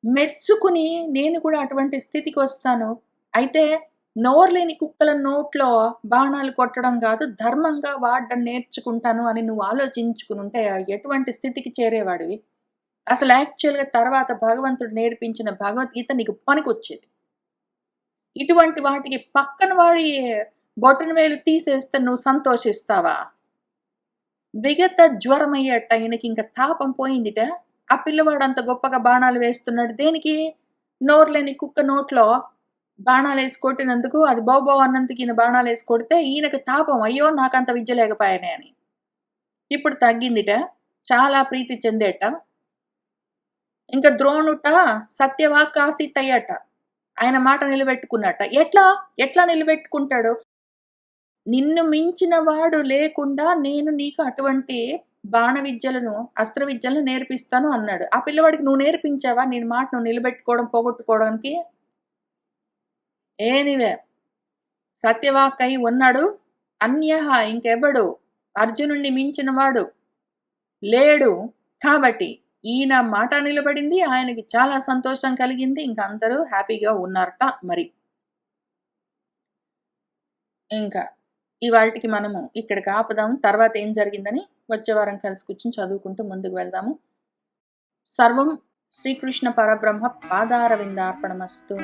మెచ్చుకుని నేను కూడా అటువంటి స్థితికొస్తాను. అయితే నోరు లేని కుక్కల నోట్లో బాణాలు కొట్టడం గాదు, ధర్మంగా వాడడం నేర్చుకుంటాను అని నువ్వు ఆలోచించుకునుంటే ఎటువంటి స్థితికి చేరేవాడివి? అసలు యాక్చువల్‌గా తర్వాత భగవంతుడు నేర్పించిన భగవద్గీత నీకు పనికొచ్చేది. ఇటువంటి వాటికి పక్కన వాడి బొటనవేలు తీసేస్తే నువ్వు సంతోషిస్తావా? విగత జ్వరమయ్యేట ఈయనకింక తాపం పోయిందిట. ఆ పిల్లవాడు అంత గొప్పగా బాణాలు వేస్తున్నాడు. దేనికి? నోరు లేని కుక్క నోట్లో బాణాలేసి కొట్టినందుకు అది బౌ బౌ అన్నందుకు ఈయన బాణాలేసి కొడితే ఈయనకి తాపం. అయ్యో! నాకంత విద్య లేకపాయెనే అని. ఇప్పుడు తగ్గిందిట. చాలా ప్రీతి చెందేట. ఇంక ద్రోణుట సత్యవాక్ ఆసీతయ్యట. ఆయన మాట నిలబెట్టుకున్నట. ఎట్లా? ఎట్లా నిలబెట్టుకుంటాడు? నిన్ను మించిన వాడు లేకుండా నేను నీకు అటువంటి బాణ విద్యలను, అస్త్ర విద్యలను నేర్పిస్తాను అన్నాడు. ఆ పిల్లవాడికి నువ్వు నేర్పించావా? నీ మాట నువ్వు నిలబెట్టుకోవడం, పోగొట్టుకోవడానికి? ఎనీవే సత్యవాక్ అయి ఉన్నాడు. అన్యః ఇంకెవ్వడు అర్జునుడిని మించిన వాడు లేడు. కాబట్టి ఈయన మాట నిలబడింది. ఆయనకి చాలా సంతోషం కలిగింది. ఇంక అందరూ హ్యాపీగా ఉన్నారట మరి. ఇంకా ఇవాల్టికి మనము ఇక్కడికి ఆపుదాం. తర్వాత ఏం జరిగిందని వచ్చే వారం కలిసి కూర్చొని చదువుకుంటూ ముందుకు వెళ్దాము. సర్వం శ్రీకృష్ణ పరబ్రహ్మ పాదారవిందార్పణమస్తు.